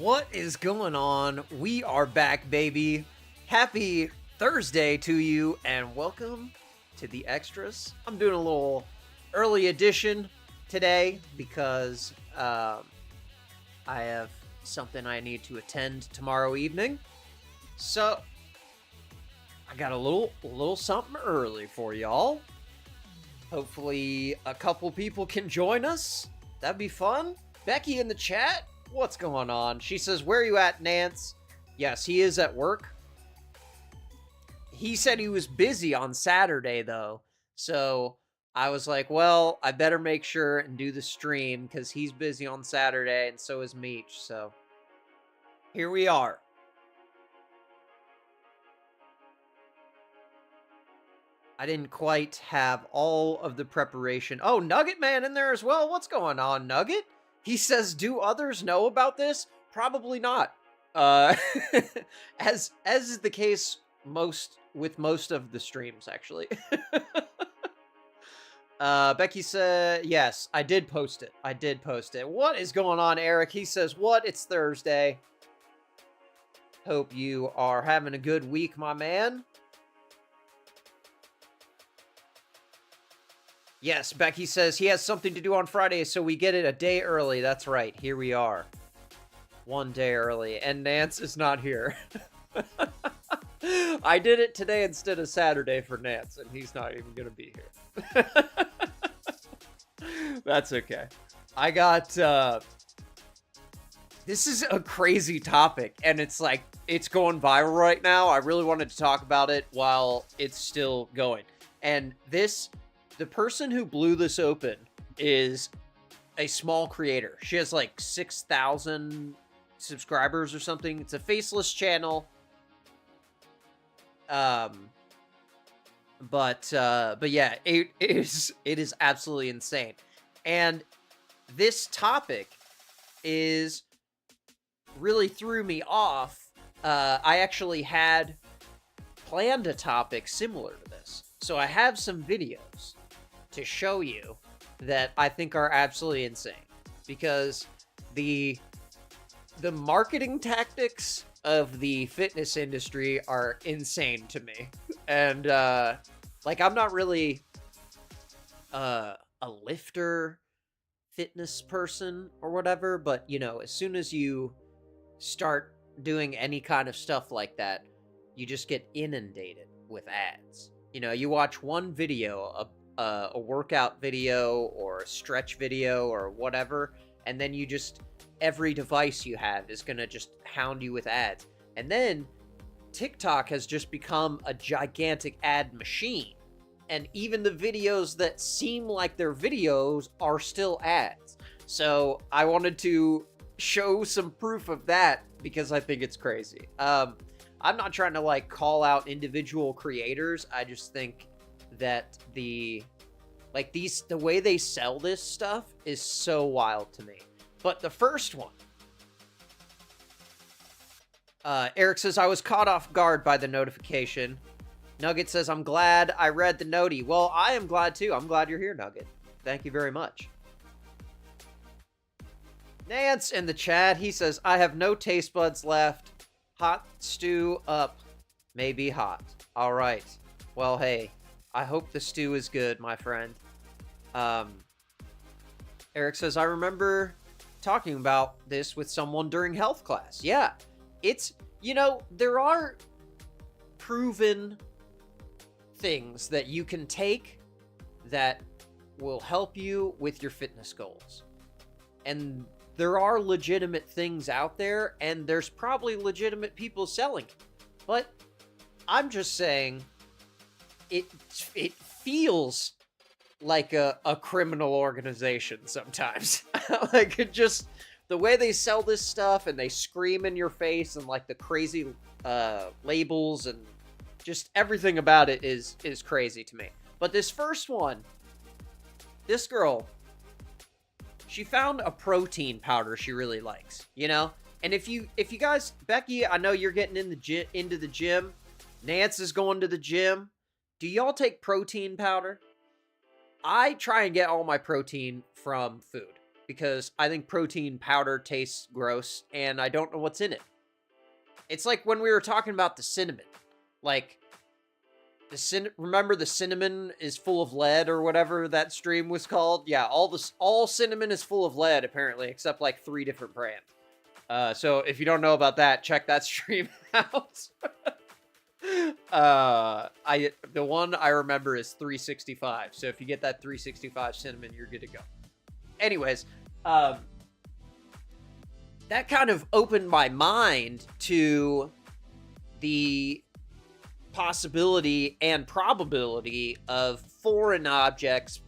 What is going on? We are back, baby. Happy Thursday to you, and welcome to the extras. I'm doing a little early edition today because I have something I need to attend tomorrow evening. So I got a little something early for y'all. Hopefully a couple people can join us. That'd be fun. Becky in the chat, what's going on? She says, where are you at, Nance? Yes, he is at work. He said he was busy on Saturday, though. So I was like, well, I better make sure and do the stream because he's busy on Saturday and so is Meech. So here we are. I didn't quite have all of the preparation. Oh, Nugget Man in there as well. What's going on, Nugget? He says, do others know about this? Probably not. As is the case with most of the streams, actually. Becky said, yes, I did post it. What is going on, Eric? He says, what? It's Thursday. Hope you are having a good week, my man. Yes, Becky says he has something to do on Friday, so we get it a day early. That's right. Here we are. One day early. And Nance is not here. I did it today instead of Saturday for Nance, and he's not even going to be here. That's okay. I got... This is a crazy topic, and it's going viral right now. I really wanted to talk about it while it's still going. And the person who blew this open is a small creator. She has like 6,000 subscribers or something. It's a faceless channel. But yeah, it is absolutely insane. And this topic is really threw me off. I actually had planned a topic similar to this. So I have some videos to show you that I think are absolutely insane, because the marketing tactics of the fitness industry are insane to me. And I'm not really a lifter fitness person or whatever, but as soon as you start doing any kind of stuff like that, you just get inundated with ads. You watch one video, a workout video or a stretch video or whatever, and then every device you have is going to just hound you with ads. And then TikTok has just become a gigantic ad machine. And even the videos that seem like they're videos are still ads. So I wanted to show some proof of that because I think it's crazy. I'm not trying to call out individual creators. I just think that the way they sell this stuff is so wild to me. But the first one, Eric says, I was caught off guard by the notification. Nugget says, I'm glad I read the noti. Well, I am glad too. I'm glad you're here, Nugget. Thank you very much. Nance in the chat, he says, I have no taste buds left. Hot stew up. Maybe hot. All right. Well, hey, I hope the stew is good, my friend. Eric says, I remember talking about this with someone during health class. Yeah, it's, there are proven things that you can take that will help you with your fitness goals. And there are legitimate things out there, and there's probably legitimate people selling it. But I'm just saying, it feels like a criminal organization sometimes. The way they sell this stuff, and they scream in your face, and the crazy labels, and just everything about it is crazy to me. But this first one, this girl, she found a protein powder she really likes, And if you guys, Becky, I know you're getting into the gym. Nance is going to the gym. Do y'all take protein powder? I try and get all my protein from food because I think protein powder tastes gross, and I don't know what's in it. It's like when we were talking about the cinnamon. Like, remember the cinnamon is full of lead or whatever that stream was called? Yeah, all cinnamon is full of lead, apparently, except like 3 different brands. So if you don't know about that, check that stream out. The one I remember is 365. So if you get that 365 cinnamon, you're good to go. Anyways, that kind of opened my mind to the possibility and probability of foreign objects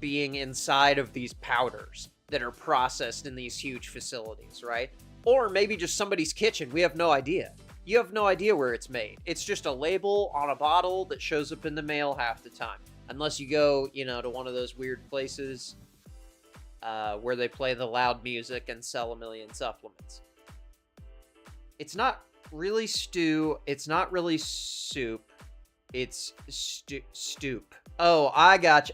being inside of these powders that are processed in these huge facilities, right? Or maybe just somebody's kitchen. We have no idea. You have no idea where it's made. It's just a label on a bottle that shows up in the mail half the time. Unless you go, to one of those weird places where they play the loud music and sell a million supplements. It's not really stew. It's not really soup. It's stoop. Oh, I got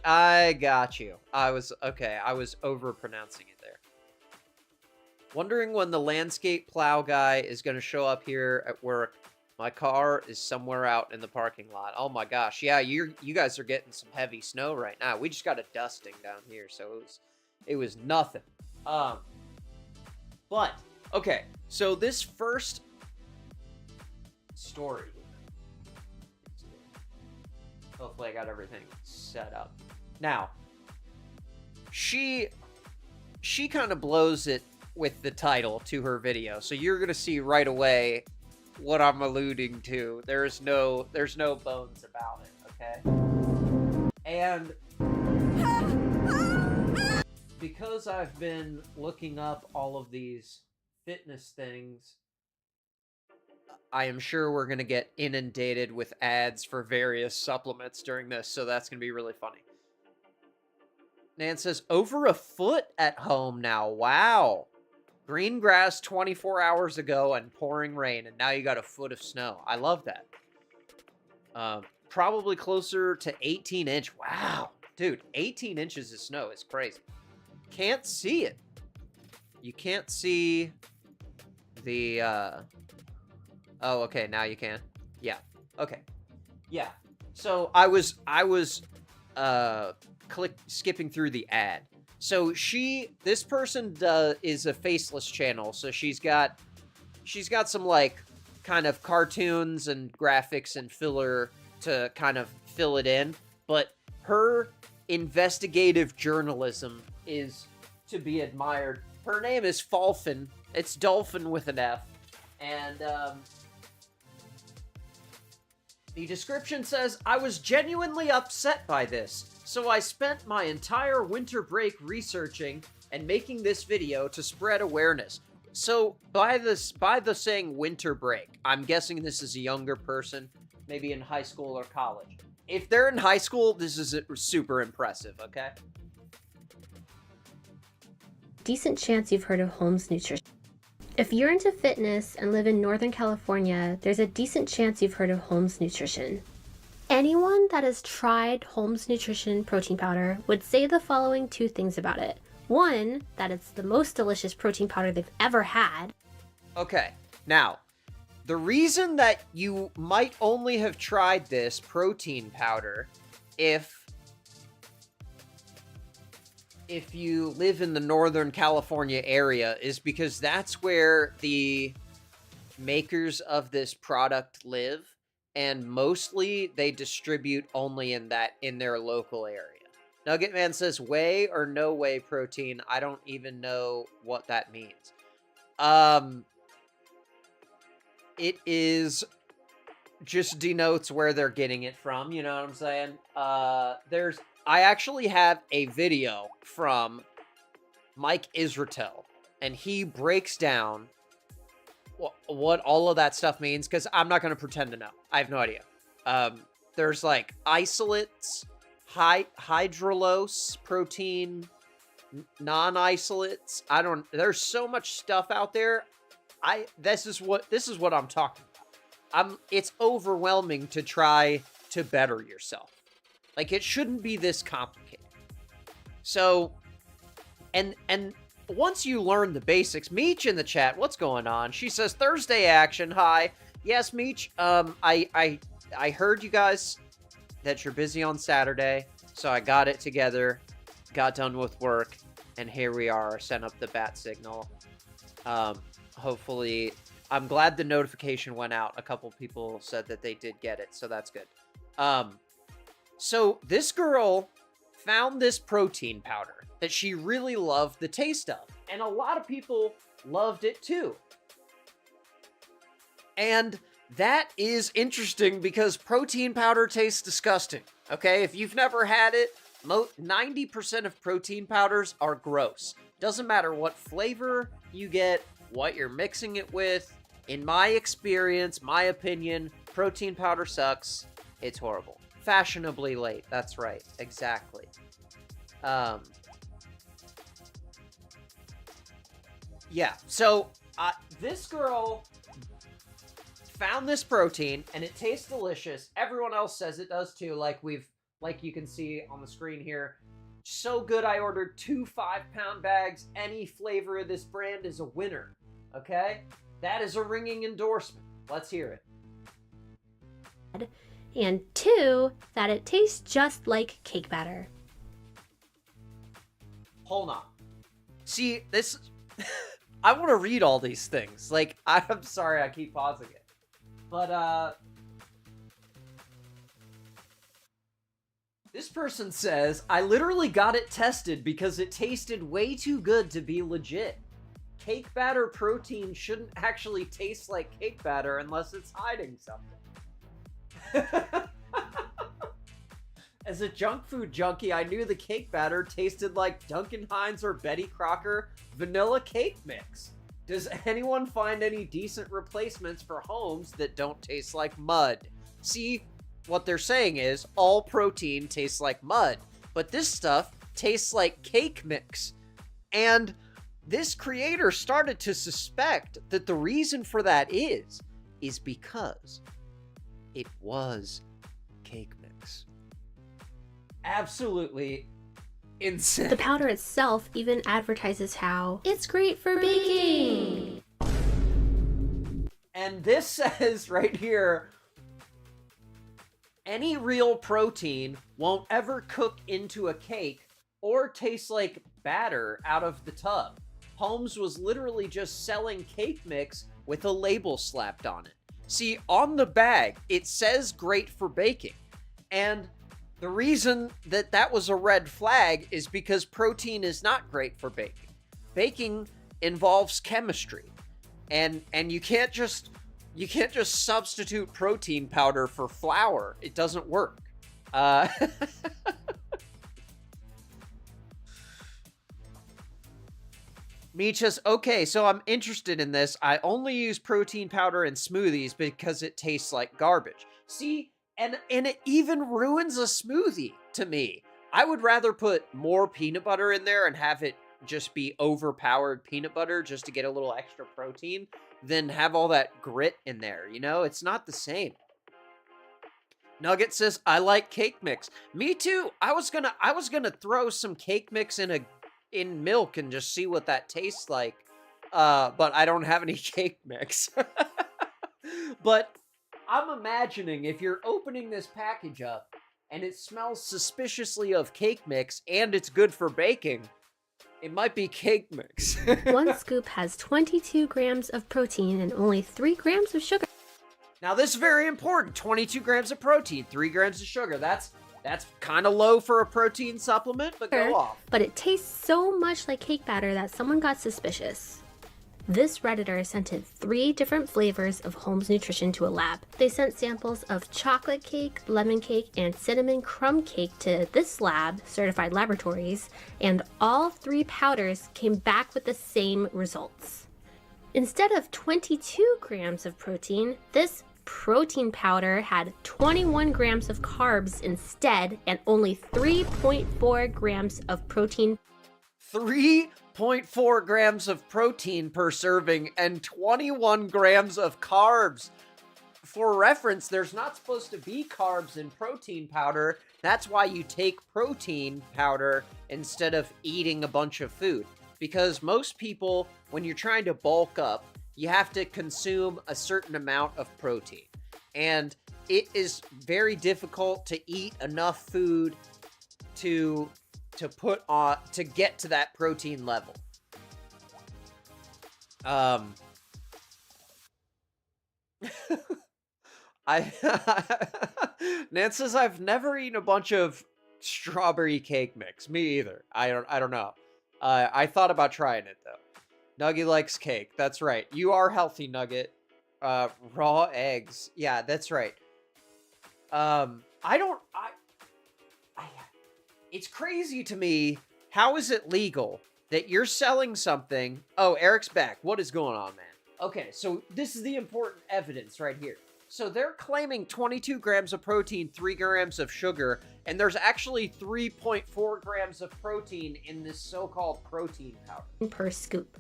you. I was overpronouncing it there. Wondering when the landscape plow guy is going to show up here at work. My car is somewhere out in the parking lot. Oh my gosh. Yeah, you guys are getting some heavy snow right now. We just got a dusting down here, so it was nothing. But okay, so this first story. Hopefully I got everything set up. Now, she kind of blows it with the title to her video. So you're going to see right away what I'm alluding to. There's no bones about it, okay? And because I've been looking up all of these fitness things, I am sure we're going to get inundated with ads for various supplements during this, so that's going to be really funny. Nan says, over a foot at home now. Wow. Green grass 24 hours ago and pouring rain, and now you got a foot of snow. I love that. Probably closer to 18 inch. Wow. Dude, 18 inches of snow is crazy. Can't see it. You can't see the, oh, okay, now you can. Yeah. Okay. Yeah. So I was skipping through the ad. So this person is a faceless channel. So she's got some like kind of cartoons and graphics and filler to kind of fill it in. But her investigative journalism is to be admired. Her name is Falfin. It's Dolphin with an F. And, the description says, I was genuinely upset by this, so I spent my entire winter break researching and making this video to spread awareness. So, by the saying winter break, I'm guessing this is a younger person, maybe in high school or college. If they're in high school, this is super impressive, okay? Decent chance you've heard of Holmes Nutrition. If you're into fitness and live in Northern California, there's a decent chance you've heard of Holmes Nutrition. Anyone that has tried Holmes Nutrition protein powder would say the following 2 things about it. 1, that it's the most delicious protein powder they've ever had. Okay, now, the reason that you might only have tried this protein powder if you live in the Northern California area is because that's where the makers of this product live, and mostly they distribute only in their local area. Nuggetman says whey or no whey protein. I don't even know what that means. It is just denotes where they're getting it from, you know what I'm saying? I actually have a video from Mike Israetel, and he breaks down what all of that stuff means, because I'm not going to pretend to know. I have no idea. There's like isolates, hydrolose protein, non-isolates. There's so much stuff out there. This is what I'm talking about. It's overwhelming to try to better yourself. Like, it shouldn't be this complicated. So, and once you learn the basics, Meech in the chat, what's going on? She says, Thursday action, hi. Yes, Meech, I heard you guys that you're busy on Saturday, so I got it together, got done with work, and here we are, sent up the bat signal. Hopefully, I'm glad the notification went out. A couple people said that they did get it, so that's good. So this girl found this protein powder that she really loved the taste of, and a lot of people loved it too. And that is interesting because protein powder tastes disgusting, okay? If you've never had it, 90% of protein powders are gross. Doesn't matter what flavor you get, what you're mixing it with. In my experience, my opinion, protein powder sucks. It's horrible. Fashionably late. That's right. Exactly. Yeah, so this girl found this protein, and it tastes delicious. Everyone else says it does too, like you can see on the screen here. So good, I ordered 2 5-pound bags. Any flavor of this brand is a winner, okay? That is a ringing endorsement. Let's hear it. And 2, that it tastes just like cake batter. Hold on. See, this... I want to read all these things. Like, I'm sorry I keep pausing it. But, this person says, I literally got it tested because it tasted way too good to be legit. Cake batter protein shouldn't actually taste like cake batter unless it's hiding something. As a junk food junkie, I knew the cake batter tasted like Duncan Hines or Betty Crocker vanilla cake mix. Does anyone find any decent replacements for Holmes that don't taste like mud? See, what they're saying is all protein tastes like mud, but this stuff tastes like cake mix. And this creator started to suspect that the reason for that is because it was cake mix. Absolutely insane. The powder itself even advertises how it's great for baking. And this says right here, any real protein won't ever cook into a cake or taste like batter out of the tub. Holmes was literally just selling cake mix with a label slapped on it. See, on the bag, it says great for baking. And the reason that that was a red flag is because protein is not great for baking. Baking involves chemistry. And you can't just substitute protein powder for flour. It doesn't work. Meecha's, okay, so I'm interested in this. I only use protein powder in smoothies because it tastes like garbage. See, and it even ruins a smoothie to me. I would rather put more peanut butter in there and have it just be overpowered peanut butter just to get a little extra protein than have all that grit in there, you know? It's not the same. Nugget says, I like cake mix. Me too. I was gonna throw some cake mix in milk and just see what that tastes like. But I don't have any cake mix. But I'm imagining if you're opening this package up and it smells suspiciously of cake mix and it's good for baking, it might be cake mix. 1 scoop has 22 grams of protein and only 3 grams of sugar. Now this is very important. 22 grams of protein, 3 grams of sugar. That's kind of low for a protein supplement, but go off. But it tastes so much like cake batter that someone got suspicious. This Redditor sent in 3 different flavors of Holmes Nutrition to a lab. They sent samples of chocolate cake, lemon cake, and cinnamon crumb cake to this lab, Certified Laboratories, and all 3 powders came back with the same results. Instead of 22 grams of protein, this protein powder had 21 grams of carbs instead and only 3.4 grams of protein. 3.4 grams of protein per serving and 21 grams of carbs. For reference, there's not supposed to be carbs in protein powder. That's why you take protein powder instead of eating a bunch of food. because most people, when you're trying to bulk up, you have to consume a certain amount of protein. And it is very difficult to eat enough food to put on, to get to that protein level. Nance says, I've never eaten a bunch of strawberry cake mix. Me either. I don't know. I thought about trying it though. Nugget likes cake. That's right. You are healthy, Nugget. Raw eggs. Yeah, that's right. It's crazy to me. How is it legal that you're selling something? Oh, Eric's back. What is going on, man? Okay, so this is the important evidence right here. So they're claiming 22 grams of protein, 3 grams of sugar, and there's actually 3.4 grams of protein in this so-called protein powder. Per scoop.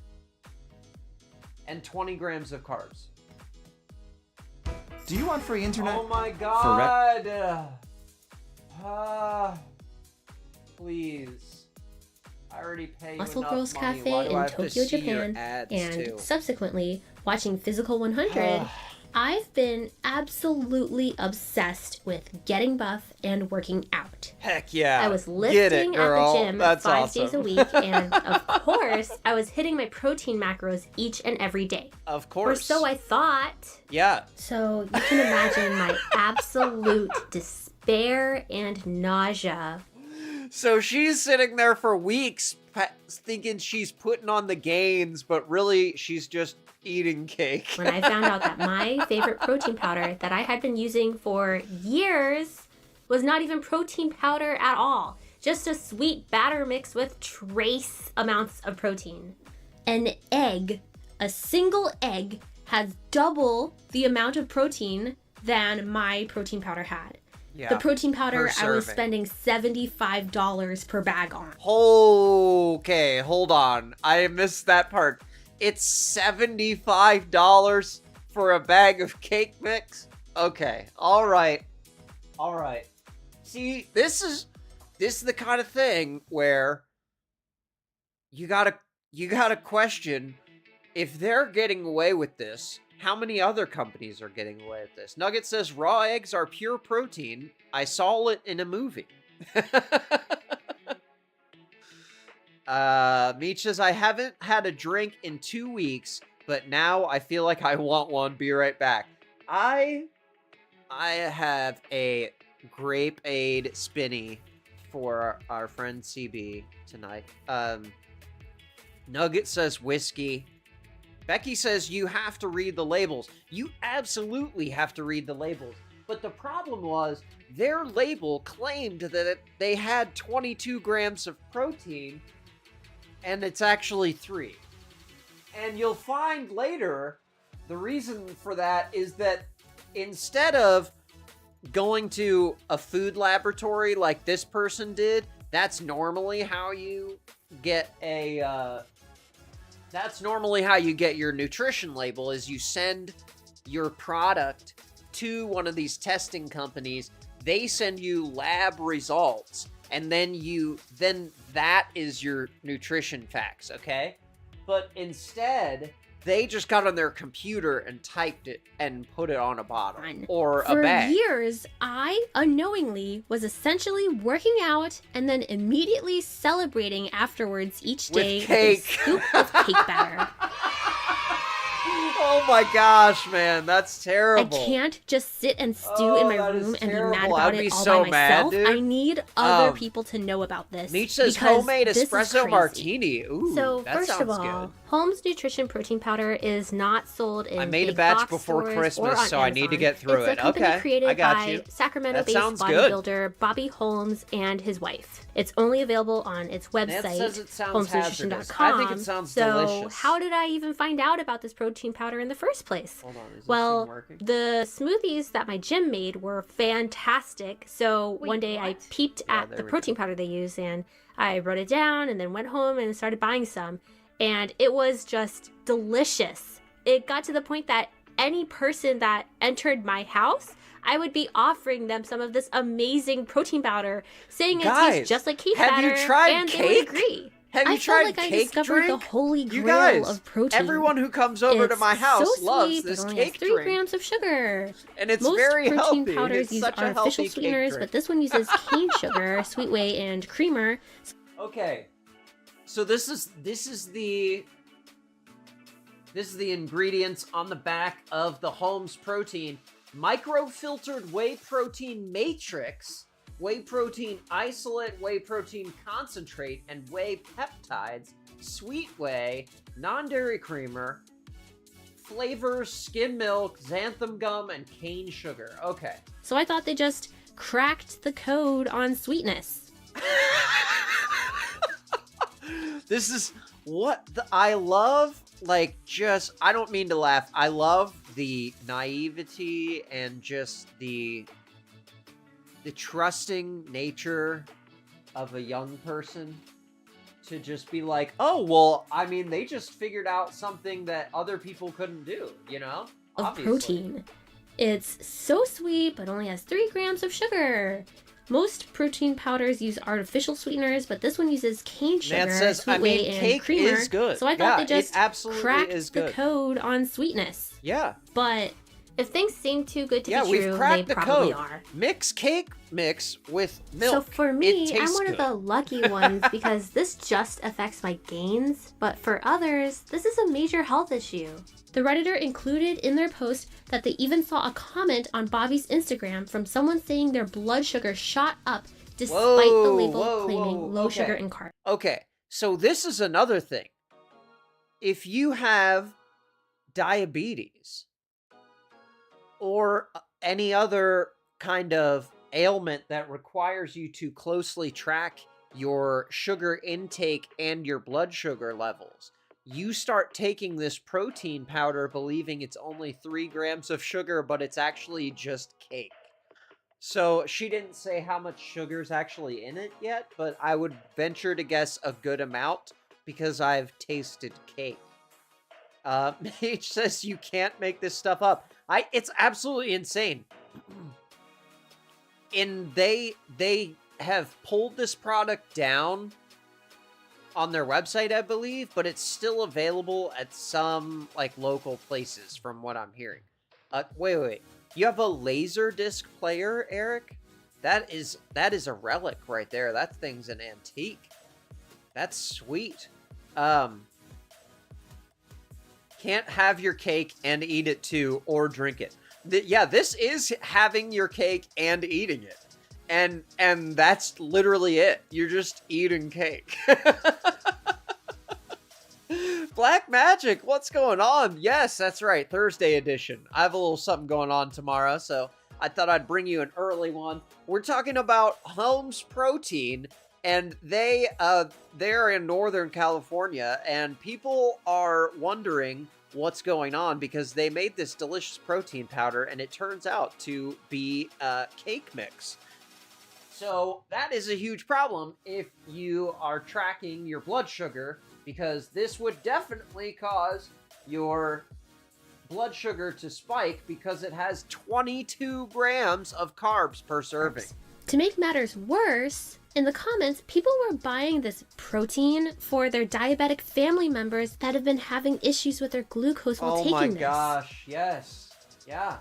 And 20 grams of carbs. Do you want free internet? Oh my god! Please. I already pay you Muscle enough Girls money. Cafe Why do I in have to Tokyo, see your Japan, ads and too? subsequently watching Physical 100, I've been absolutely obsessed with getting buff and working out. Heck yeah. I was Get it, lifting girl. at the gym That's 5 awesome. days a week, and of course, I was hitting my protein macros each and every day. Of Or course. so I thought. Yeah. So you can imagine my absolute despair and nausea. So she's sitting there for weeks thinking she's putting on the gains, but really she's just eating cake. When I found out that my favorite protein powder that I had been using for years was not even protein powder at all. Just a sweet batter mixed with trace amounts of protein. An egg, a single egg, has double the amount of protein than my protein powder had. Yeah, the protein powder per I was serving. spending $75 per bag on. Okay, hold on. I missed that part. It's $75 for a bag of cake mix? Okay, all right. See, this is the kind of thing where you gotta question, if they're getting away with this, how many other companies are getting away with this? Nugget says raw eggs are pure protein. I saw it in a movie. Meech says, I haven't had a drink in 2 weeks, but now I feel like I want one. Be right back. I have a grape-aid spinny for our friend CB tonight. Nugget says whiskey. Becky says you have to read the labels. You absolutely have to read the labels. But the problem was, their label claimed that they had 22 grams of protein, and it's actually 3. And you'll find later, the reason for that is that instead of going to a food laboratory like this person did, that's normally how you get your nutrition label, is you send your product to one of these testing companies. They send you lab results, and then that is your nutrition facts, okay? But instead, they just got on their computer and typed it and put it on a bottle or a bag. For years, I unknowingly was essentially working out and then immediately celebrating afterwards each day With cake. a scoop of cake batter. Oh my gosh, man, that's terrible. I can't just sit and stew in my that is room and be mad terrible. about I'd be it all so by mad, myself. dude. I need other people to know about this. Meech says because homemade this is espresso crazy. martini. Ooh, So that first of sounds all, good. Holmes Nutrition Protein Powder is not sold in I made a big batch box before stores Christmas, or on so I need to Amazon. get through it's it. a company Okay, created I got by you. Sacramento-based sounds good. bodybuilder Bobby Holmes and his wife. It's only available on its website, says it sounds hazardous. holmesnutrition.com. I think it sounds so delicious. how did I even find out about this protein powder in the first place? Hold on, is this Well, thing working? the smoothies that my gym made were fantastic. So one day I peeped at there the we protein powder they use, and I wrote it down and then went home and started buying some. And it was just delicious. It got to the point that any person that entered my house, I would be offering them some of this amazing protein powder, saying it Guys, tastes just like cake have batter, you tried and they cake? would agree. Have you I tried felt like I cake discovered drink? the holy You grail guys, of protein. everyone who comes over to It's my house so loves sweet, this but only has cake 3 drink. grams of sugar. And it's Most very protein healthy. powders It's use such a artificial healthy cake sweeteners, drink. but this one uses cane sugar, sweet whey, and creamer. Okay. So this is the ingredients on the back of the Holmes protein. Microfiltered whey protein matrix, whey protein isolate, whey protein concentrate, and whey peptides, sweet whey, non-dairy creamer, flavors, skim milk, xanthan gum, and cane sugar. Okay. So I thought they just cracked the code on sweetness. This is what I love. Like, just, I don't mean to laugh. I love the naivety and just the trusting nature of a young person to just be like, oh, well, I mean, they just figured out something that other people couldn't do, you know? Of Obviously. protein. It's so sweet, but only has 3 grams of sugar. Most protein powders use artificial sweeteners, but this one uses cane sugar, That says, sweet whey, and cake creamer. is good. So I thought they just it absolutely cracked is the good. code on sweetness. Yeah. But if things seem too good to Yeah, be we've true, they cracked the probably code. are. Mix cake mix with milk. So for me, I'm tastes one of good. the lucky ones because this just affects my gains, but for others, this is a major health issue. The Redditor included in their post that they even saw a comment on Bobby's Instagram from someone saying their blood sugar shot up despite the label claiming low okay. sugar and carbs. Okay, so this is another thing. If you have diabetes or any other kind of ailment that requires you to closely track your sugar intake and your blood sugar levels, you start taking this protein powder believing it's only 3 grams of sugar, but it's actually just cake. So she didn't say how much sugar's actually in it yet, but I would venture to guess a good amount because I've tasted cake. Mage says you can't make this stuff up. It's absolutely insane. And they have pulled this product down on their website, I believe, but it's still available at some like local places from what I'm hearing. Wait. You have a laser disc player, Eric? That is a relic right there. That thing's an antique. That's sweet. Can't have your cake and eat it too, or drink it. Yeah, this is having your cake and eating it. And that's literally it. You're just eating cake. Black Magic, what's going on? Yes, that's right, Thursday edition. I have a little something going on tomorrow, so I thought I'd bring you an early one. We're talking about Holmes Protein, and they're in Northern California, and people are wondering what's going on because they made this delicious protein powder, and it turns out to be a cake mix. So that is a huge problem if you are tracking your blood sugar, because this would definitely cause your blood sugar to spike because it has 22 grams of carbs per serving. To make matters worse, in the comments, people were buying this protein for their diabetic family members that have been having issues with their glucose while taking this. Oh my gosh, yes. Yeah.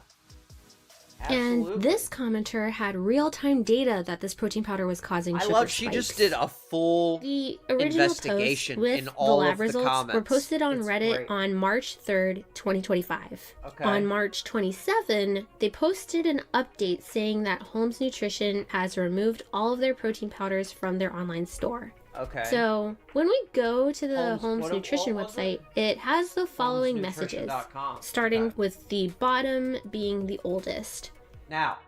Absolutely. And this commenter had real-time data that this protein powder was causing sugar spikes. She just did a full The original investigation posts with in all the lab of the results comments. were posted on It's Reddit great. on March 3rd, 2025. Okay. On March 27, they posted an update saying that Holmes Nutrition has removed all of their protein powders from their online store. Okay. So when we go to the Holmes what Nutrition was website, it? it has the following messages, HolmesNutrition.com. starting Okay. with the bottom being the oldest. Now,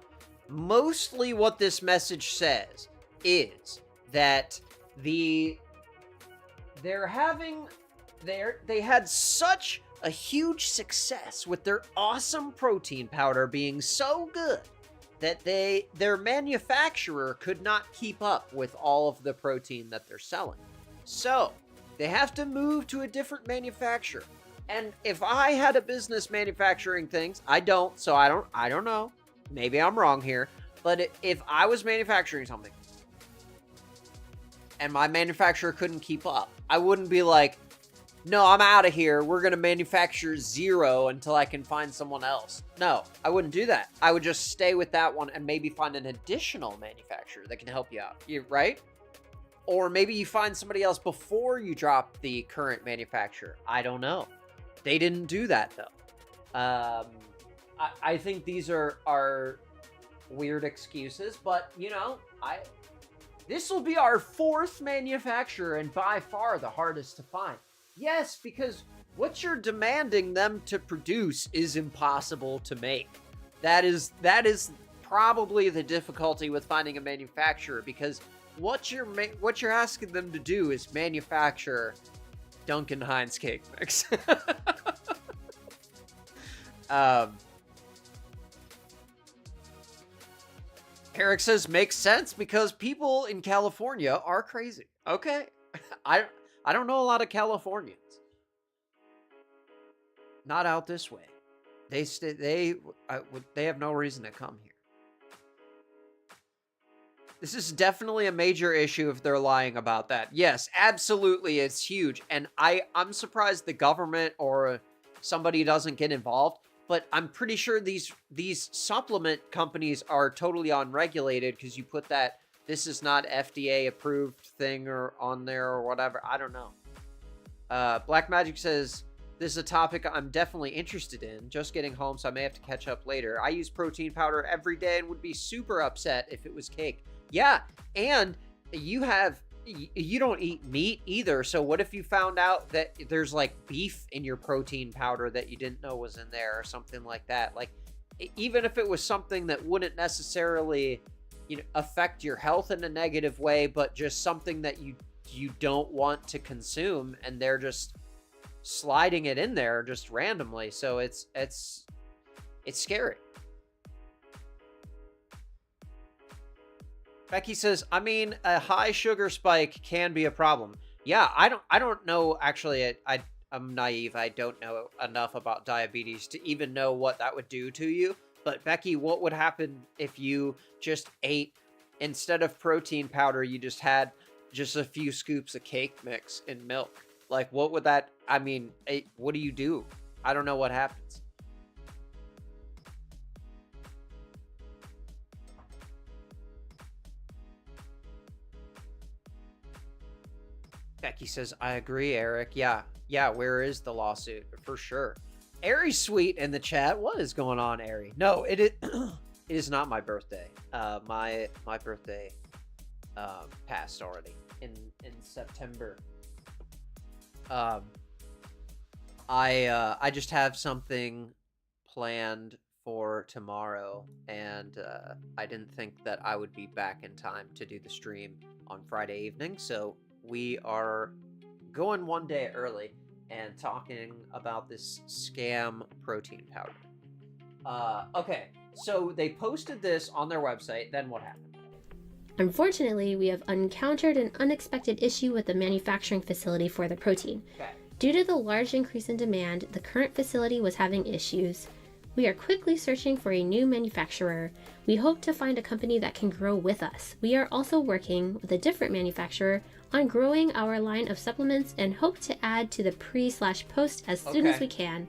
mostly what this message says is that they had such a huge success with their awesome protein powder being so good that their manufacturer could not keep up with all of the protein that they're selling. So, they have to move to a different manufacturer. And if I had a business manufacturing things, I don't, so I don't know. Maybe I'm wrong here, but if I was manufacturing something, and my manufacturer couldn't keep up, I wouldn't be like, no, I'm out of here. We're going to manufacture 0 until I can find someone else. No, I wouldn't do that. I would just stay with that one and maybe find an additional manufacturer that can help you out, right? Or maybe you find somebody else before you drop the current manufacturer. I don't know. They didn't do that, though. I think these are weird excuses, but, you know, this will be our 4th manufacturer and by far the hardest to find. Yes, because what you're demanding them to produce is impossible to make. That is probably the difficulty with finding a manufacturer, because what you're asking them to do is manufacture Duncan Hines cake mix. Eric says makes sense because people in California are crazy. Okay, I don't know a lot of Californians. Not out this way. They have no reason to come here. This is definitely a major issue if they're lying about that. Yes, absolutely, it's huge. And I'm surprised the government or somebody doesn't get involved, but I'm pretty sure these supplement companies are totally unregulated because you put that this is not FDA approved thing or on there or whatever. I don't know. Black Magic says, this is a topic I'm definitely interested in. Just getting home, so I may have to catch up later. I use protein powder every day and would be super upset if it was cake. Yeah, and you don't eat meat either, so what if you found out that there's like beef in your protein powder that you didn't know was in there or something like that? Like, even if it was something that wouldn't necessarily, you know, affect your health in a negative way, but just something that you don't want to consume, and they're just sliding it in there just randomly. So it's scary. Becky says, I mean, a high sugar spike can be a problem. Yeah, I don't know. Actually, I'm naive. I don't know enough about diabetes to even know what that would do to you. But Becky, what would happen if you just ate, instead of protein powder, you just had just a few scoops of cake mix in milk? Like, what would that, I mean, what do you do? I don't know what happens. Becky says, I agree, Eric. Yeah, where is the lawsuit? For sure. Ari Sweet in the chat. What is going on, Ari? No, it is not my birthday. My birthday passed already in September. I just have something planned for tomorrow, and I didn't think that I would be back in time to do the stream on Friday evening, so we are going one day early and talking about this scam protein powder. Okay, so they posted this on their website, then what happened? Unfortunately, we have encountered an unexpected issue with the manufacturing facility for the protein. Okay. Due to the large increase in demand, the current facility was having issues. We are quickly searching for a new manufacturer. We hope to find a company that can grow with us. We are also working with a different manufacturer on growing our line of supplements and hope to add to the pre/post as soon as we can.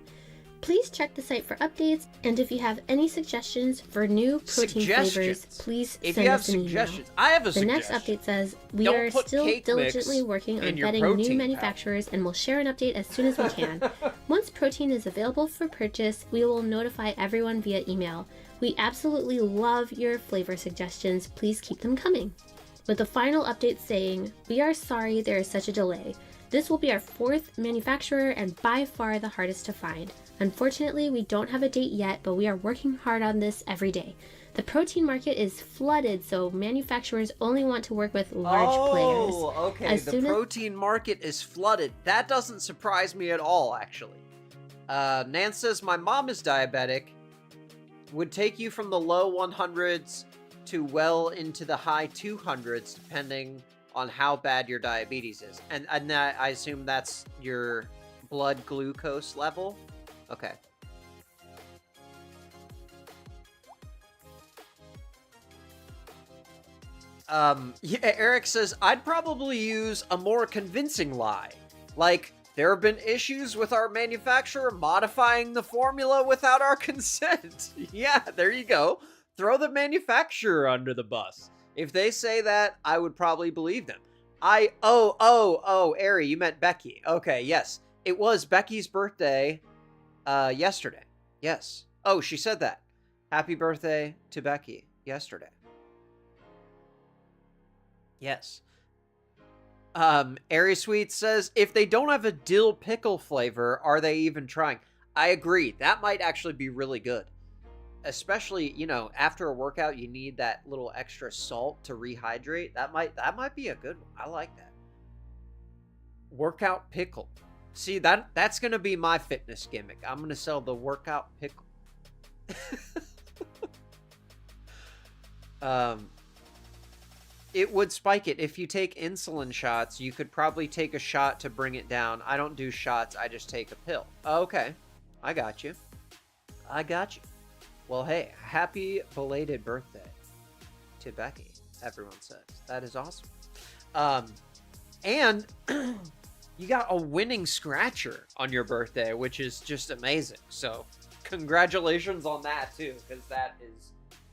Please check the site for updates, and if you have any suggestions for new protein flavors, please send us an email. I have a The next update says, we are still diligently working on vetting new manufacturers and will share an update as soon as we can. Once protein is available for purchase, we will notify everyone via email. We absolutely love your flavor suggestions. Please keep them coming. With the final update saying, we are sorry there is such a delay. This will be our 4th manufacturer and by far the hardest to find. Unfortunately, we don't have a date yet, but we are working hard on this every day. The protein market is flooded, so manufacturers only want to work with large players. Oh, okay. The protein market is flooded. That doesn't surprise me at all, actually. Nan says, my mom is diabetic. Would take you from the low 100s to well into the high 200s, depending on how bad your diabetes is. And that, I assume that's your blood glucose level? Okay. Yeah, Eric says, I'd probably use a more convincing lie. Like, there have been issues with our manufacturer modifying the formula without our consent. Yeah, there you go. Throw the manufacturer under the bus. If they say that, I would probably believe them. Ari, you meant Becky. Okay, yes. It was Becky's birthday, yesterday. Yes. Oh, she said that. Happy birthday to Becky yesterday. Yes. Airy Sweet says, if they don't have a dill pickle flavor, are they even trying? I agree. That might actually be really good. Especially, you know, after a workout, you need that little extra salt to rehydrate. That might be a good one. I like that. Workout pickle. See, that's going to be my fitness gimmick. I'm going to sell the workout pickle. It would spike it. If you take insulin shots, you could probably take a shot to bring it down. I don't do shots. I just take a pill. Okay. I got you. Well, hey, happy belated birthday to Becky, everyone says. That is awesome. And you got a winning scratcher on your birthday, which is just amazing. So congratulations on that, too, because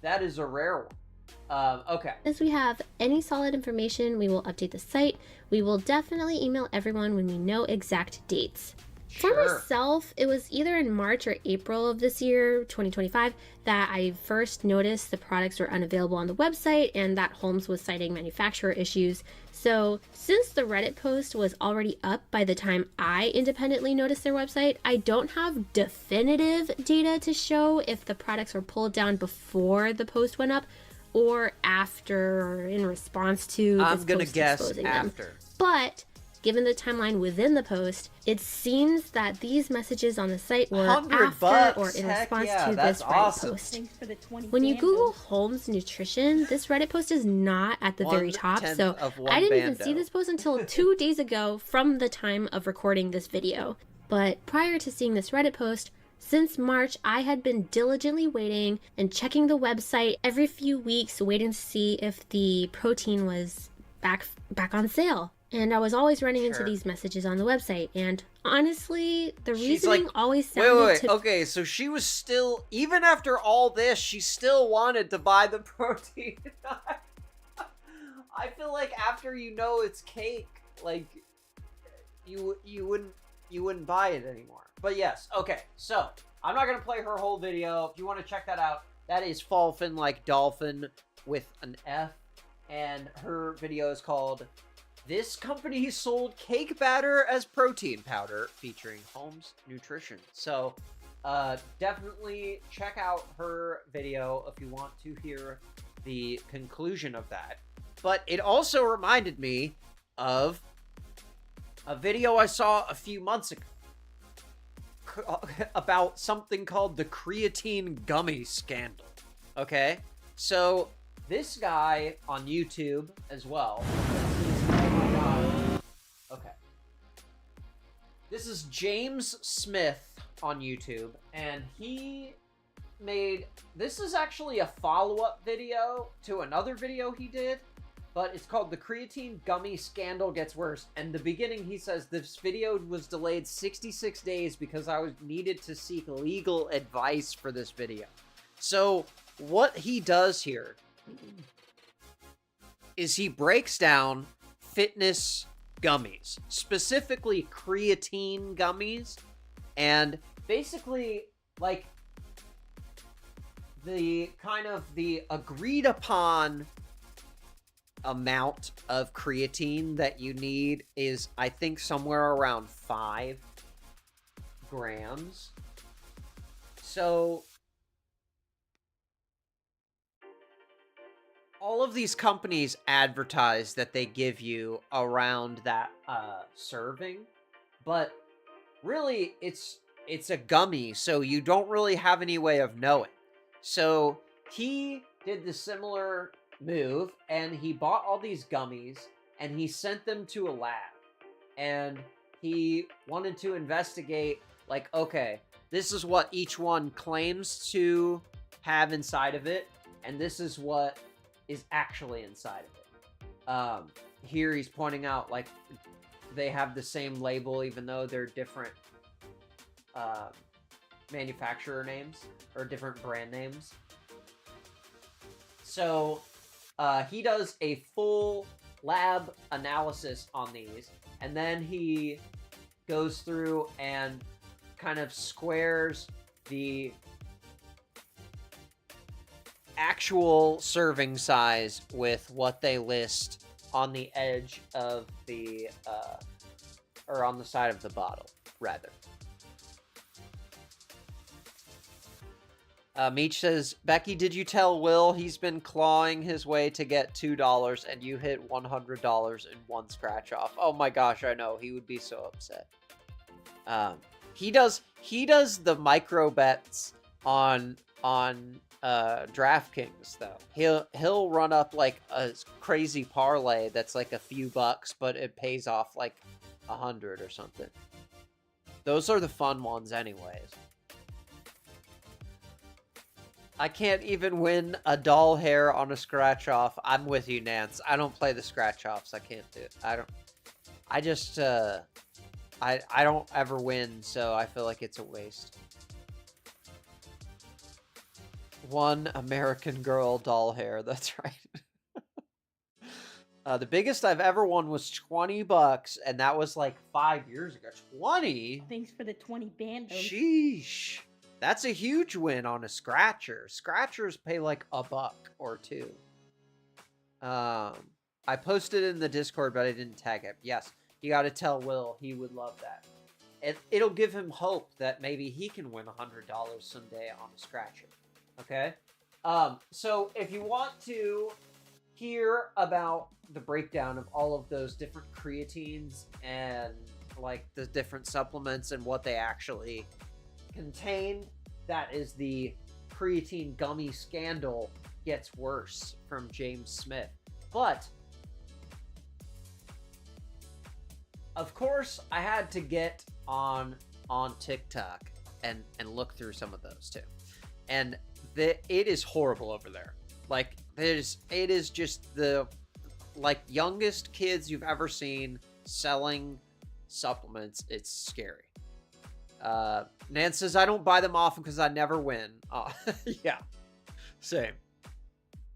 that is a rare one. Okay. As we have any solid information, we will update the site. We will definitely email everyone when we know exact dates. Sure. For myself, it was either in March or April of this year, 2025, that I first noticed the products were unavailable on the website and that Holmes was citing manufacturer issues. So since the Reddit post was already up by the time I independently noticed their website, I don't have definitive data to show if the products were pulled down before the post went up or after or in response to this I'm gonna post guess exposing after. them. But given the timeline within the post, it seems that these messages on the site were after or in response to this Reddit post. When you Google Holmes Nutrition, this Reddit post is not at the very top, so I didn't even see this post until 2 days ago from the time of recording this video. But prior to seeing this Reddit post, since March, I had been diligently waiting and checking the website every few weeks, waiting to see if the protein was back on sale. And I was always running into these messages on the website. And honestly, the reasoning always sounded Wait. Okay, so she was still, even after all this, she still wanted to buy the protein. I feel like after you know it's cake, like, you wouldn't buy it anymore. But yes, okay, so I'm not going to play her whole video. If you want to check that out, that is Falfin like dolphin with an F. And her video is called This Company Sold Cake Batter as Protein Powder, featuring Holmes Nutrition. So definitely check out her video if you want to hear the conclusion of that. But it also reminded me of a video I saw a few months ago about something called the creatine gummy scandal. Okay? So this guy on YouTube as well. Okay. This is James Smith on YouTube, and he made, this is actually a follow-up video to another video he did, but it's called The Creatine Gummy Scandal Gets Worse. And the beginning, he says, this video was delayed 66 days because I needed to seek legal advice for this video. So what he does here is he breaks down fitness gummies, specifically creatine gummies, and basically, like, the kind of the agreed upon amount of creatine that you need is, I think, somewhere around 5 grams. So all of these companies advertise that they give you around that serving, but really it's a gummy, so you don't really have any way of knowing. So he did the similar move, and he bought all these gummies, and he sent them to a lab, and he wanted to investigate, like, okay, this is what each one claims to have inside of it, and this is what is actually inside of it. Here he's pointing out, like, they have the same label even though they're different manufacturer names or different brand names. So he does a full lab analysis on these, and then he goes through and kind of squares the actual serving size with what they list on the edge of the or on the side of the bottle, rather. Meech says, Becky, did you tell Will he's been clawing his way to get $2 and you hit $100 in one scratch off? Oh my gosh, I know. He would be so upset. He does the micro bets on DraftKings though. He'll run up like a crazy parlay that's like a few bucks, but it pays off like 100 or something. Those are the fun ones anyways. I can't even win a doll hair on a scratch off. I'm with you, Nance. I don't play the scratch offs. I can't do it. I just I don't ever win, so I feel like it's a waste. One American Girl doll hair, that's right. The biggest I've ever won was $20, and that was like 5 years ago. 20? Thanks for the 20 bandos. Sheesh. That's a huge win on a scratcher. Scratchers pay like $1 or $2. I posted in the Discord, but I didn't tag it. Yes, you got to tell Will. He would love that. It'll give him hope that maybe he can win $100 someday on a scratcher. Okay? So if you want to hear about the breakdown of all of those different creatines and like the different supplements and what they actually contain, that is the Creatine Gummy Scandal Gets Worse from James Smith. But of course I had to get on TikTok and look through some of those too, and it is horrible over there. Like it is just the like youngest kids you've ever seen selling supplements. It's scary. Nan says, I don't buy them often because I never win. Yeah, same.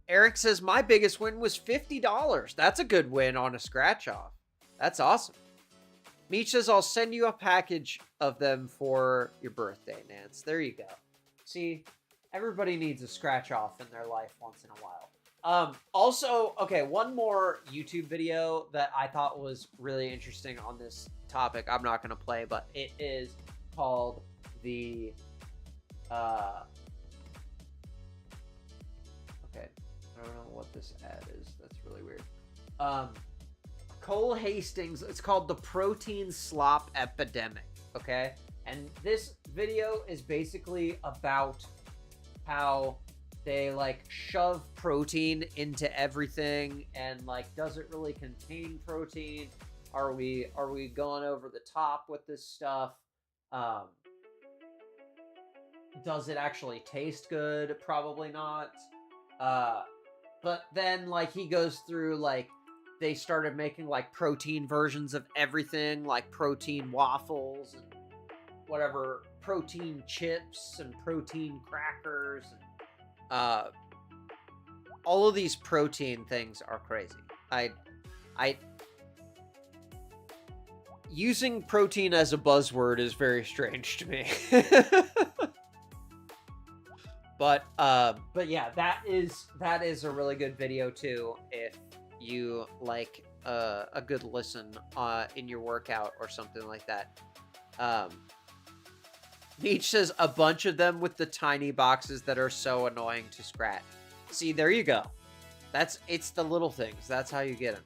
Eric says, my biggest win was $50. That's a good win on a scratch off. That's awesome. Meech says, I'll send you a package of them for your birthday, Nance. There you go. See, everybody needs a scratch off in their life once in a while. Also, okay, one more YouTube video that I thought was really interesting on this topic. I'm not going to play, but it is called the okay, I don't know what this ad is. That's really weird. Cole Hastings, it's called the Protein Slop Epidemic. Okay, and this video is basically about how they like shove protein into everything, and like, does it really contain protein? Are we going over the top with this stuff? Does it actually taste good? Probably not. But then like he goes through, like, they started making like protein versions of everything, like protein waffles and whatever, protein chips and protein crackers. And, all of these protein things are crazy. Using protein as a buzzword is very strange to me. But yeah, that is a really good video too if you like a good listen in your workout or something like that. Beach says a bunch of them with the tiny boxes that are so annoying to scratch. See, there you go. It's the little things. That's how you get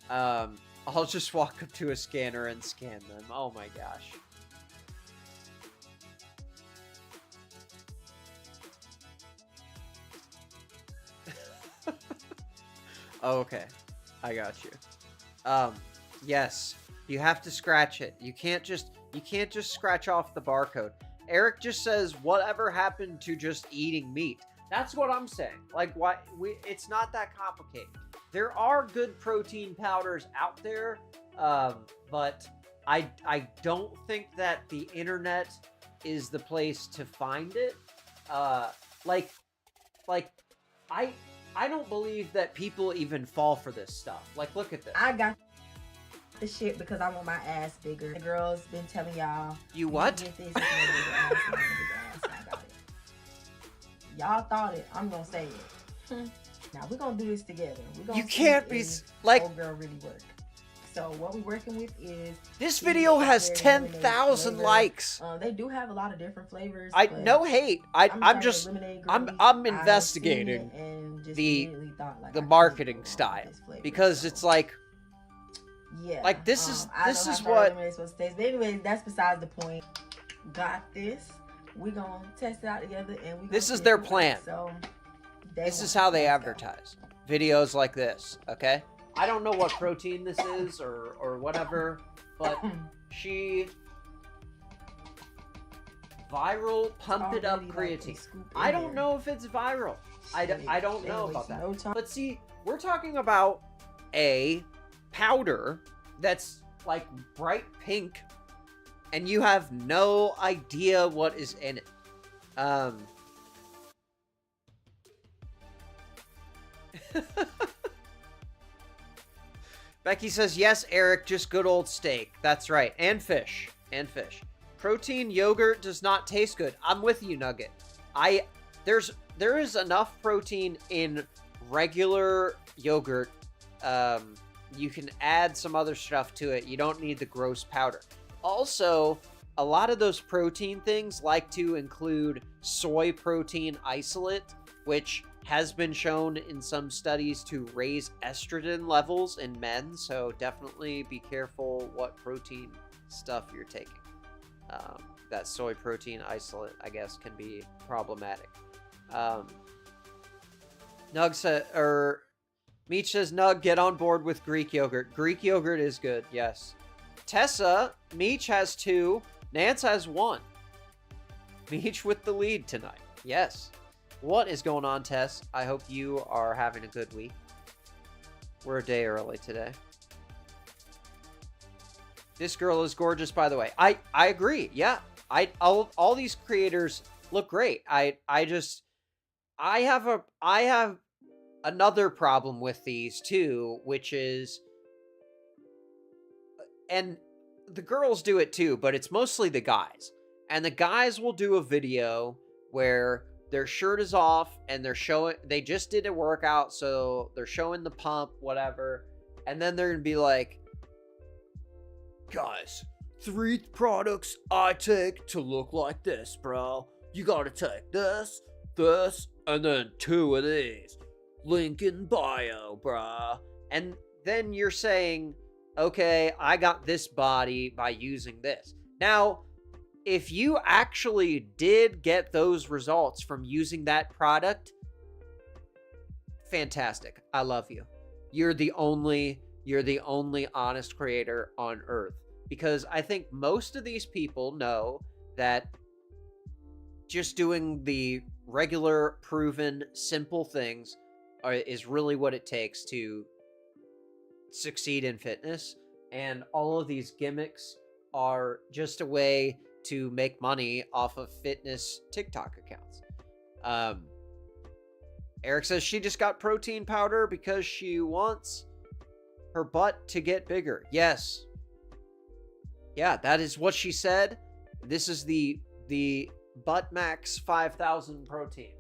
them. I'll just walk up to a scanner and scan them. Oh my gosh. Oh, okay. I got you. Yes. You have to scratch it. You can't just scratch off the barcode. Eric just says, whatever happened to just eating meat? That's what I'm saying. Like, why it's not that complicated. there are good protein powders out there, but I don't think that the internet is the place to find it. Like I don't believe that people even fall for this stuff. Like, look at this. I got the shit because I want my ass bigger. The girls been telling y'all. You what? Get this, bigger ass, bigger ass. I got it. Y'all thought it. I'm gonna say it. Now we're gonna do this together. We're gonna You can't be like. Old girl really work. So what we're working with is This video has 10,000 likes. They do have a lot of different flavors. No hate. I'm just I'm investigating the marketing style because it's like like this is what. But anyways, that's besides the point. Got this. We're gonna test it out together, and this is their plan. So this is how they advertise videos like this. Okay. I don't know what protein this is or whatever, but she viral pump it up creatine. I don't know if it's viral. I don't know about that. But see, we're talking about a powder that's like bright pink, and you have no idea what is in it. Becky says, yes, Eric, just good old steak. That's right. And fish. And fish. Protein yogurt does not taste good. I'm with you, Nugget. There is enough protein in regular yogurt. You can add some other stuff to it. You don't need the gross powder. Also, a lot of those protein things like to include soy protein isolate, which has been shown in some studies to raise estrogen levels in men, so definitely be careful what protein stuff you're taking. That soy protein isolate, I guess, can be problematic. Nug said, Meech says, Nug, get on board with Greek yogurt. Greek yogurt is good, yes. Tessa, Meech has 2, Nance has 1. Meech with the lead tonight, yes. What is going on, Tess? I hope you are having a good week. We're a day early today. This girl is gorgeous, by the way. I agree. Yeah. All these creators look great. I have another problem with these too, which is, and the girls do it too, but it's mostly the guys. And the guys will do a video where their shirt is off and they just did a workout, so they're showing the pump, whatever. And then they're gonna be like, guys, 3 products I take to look like this, bro. You gotta take this, and then 2 of these. Link in bio, bruh. And then you're saying, okay, I got this body by using this. Now, if you actually did get those results from using that product, fantastic. I love you. You're the only honest creator on earth. Because I think most of these people know that just doing the regular, proven, simple things is really what it takes to succeed in fitness. And all of these gimmicks are just a way to make money off of fitness TikTok accounts. Eric says she just got protein powder because she wants her butt to get bigger. Yes. Yeah, that is what she said. This is the Butt Max 5000 protein.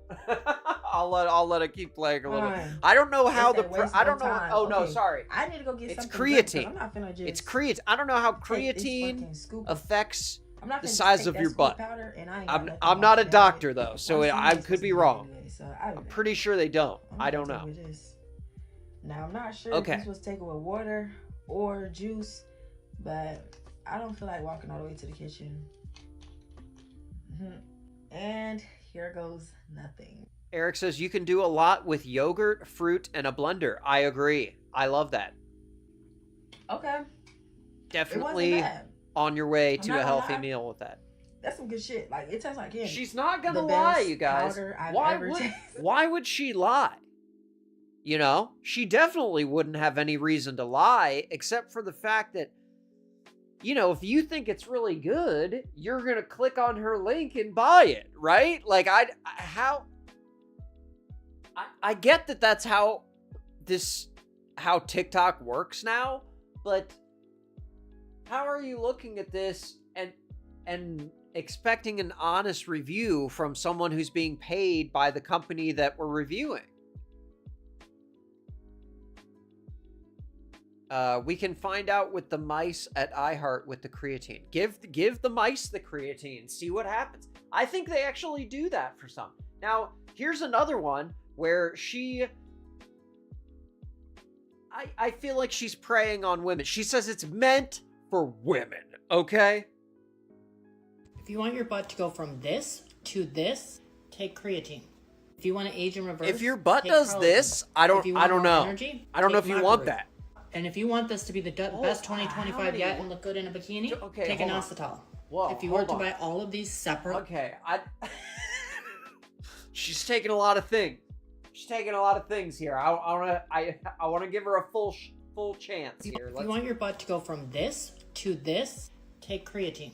I'll let it keep playing a little. I don't know how I don't know. Time. Oh okay. no, sorry. I need to go get it's something. Creatine. I'm not finna just it's creatine. I don't know how creatine affects the size of your butt. I'm not a doctor though, so I could be wrong. I'm pretty sure they don't. I don't know. Now I'm not sure if this was taken with water or juice, but I don't feel like walking all the way to the kitchen. And here goes nothing. Eric says you can do a lot with yogurt, fruit, and a blender. I agree. I love that. Okay. Definitely on your way to a healthy meal with that. That's some good shit. Like, it tastes like candy. She's not gonna lie, you guys. Why would she lie? You know, she definitely wouldn't have any reason to lie, except for the fact that, you know, if you think it's really good, you're going to click on her link and buy it, right? Like, I get that that's how TikTok works now, but how are you looking at this and expecting an honest review from someone who's being paid by the company that we're reviewing? We can find out with the mice at iHeart with the creatine. Give the mice the creatine. See what happens. I think they actually do that for some. Now, here's another one where I feel like she's preying on women. She says it's meant for women, okay? If you want your butt to go from this to this, take creatine. If you want to age in reverse, if your butt does collagen. this, I don't know. Energy, I don't know if you want macaroon. that. And if you want this to be the best 2025 yet and look good in a bikini, Okay, take hold an on. acetal. Whoa, If you were hold to on. buy all of these separate, Okay, she's taking a lot of things. She's taking a lot of things here. I want to give her a full chance here. if you want your butt to go from this to this, take creatine.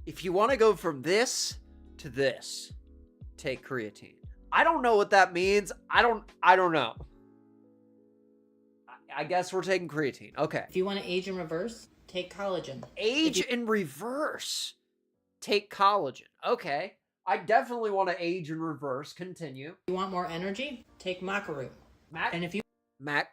If you want to go from this to this, take creatine. I don't know what that means. I don't know. I guess we're taking creatine. Okay. If you want to age in reverse, take collagen. Age in reverse. Take collagen. Okay. I definitely want to age in reverse. Continue. If you want more energy, take macaroon. And if you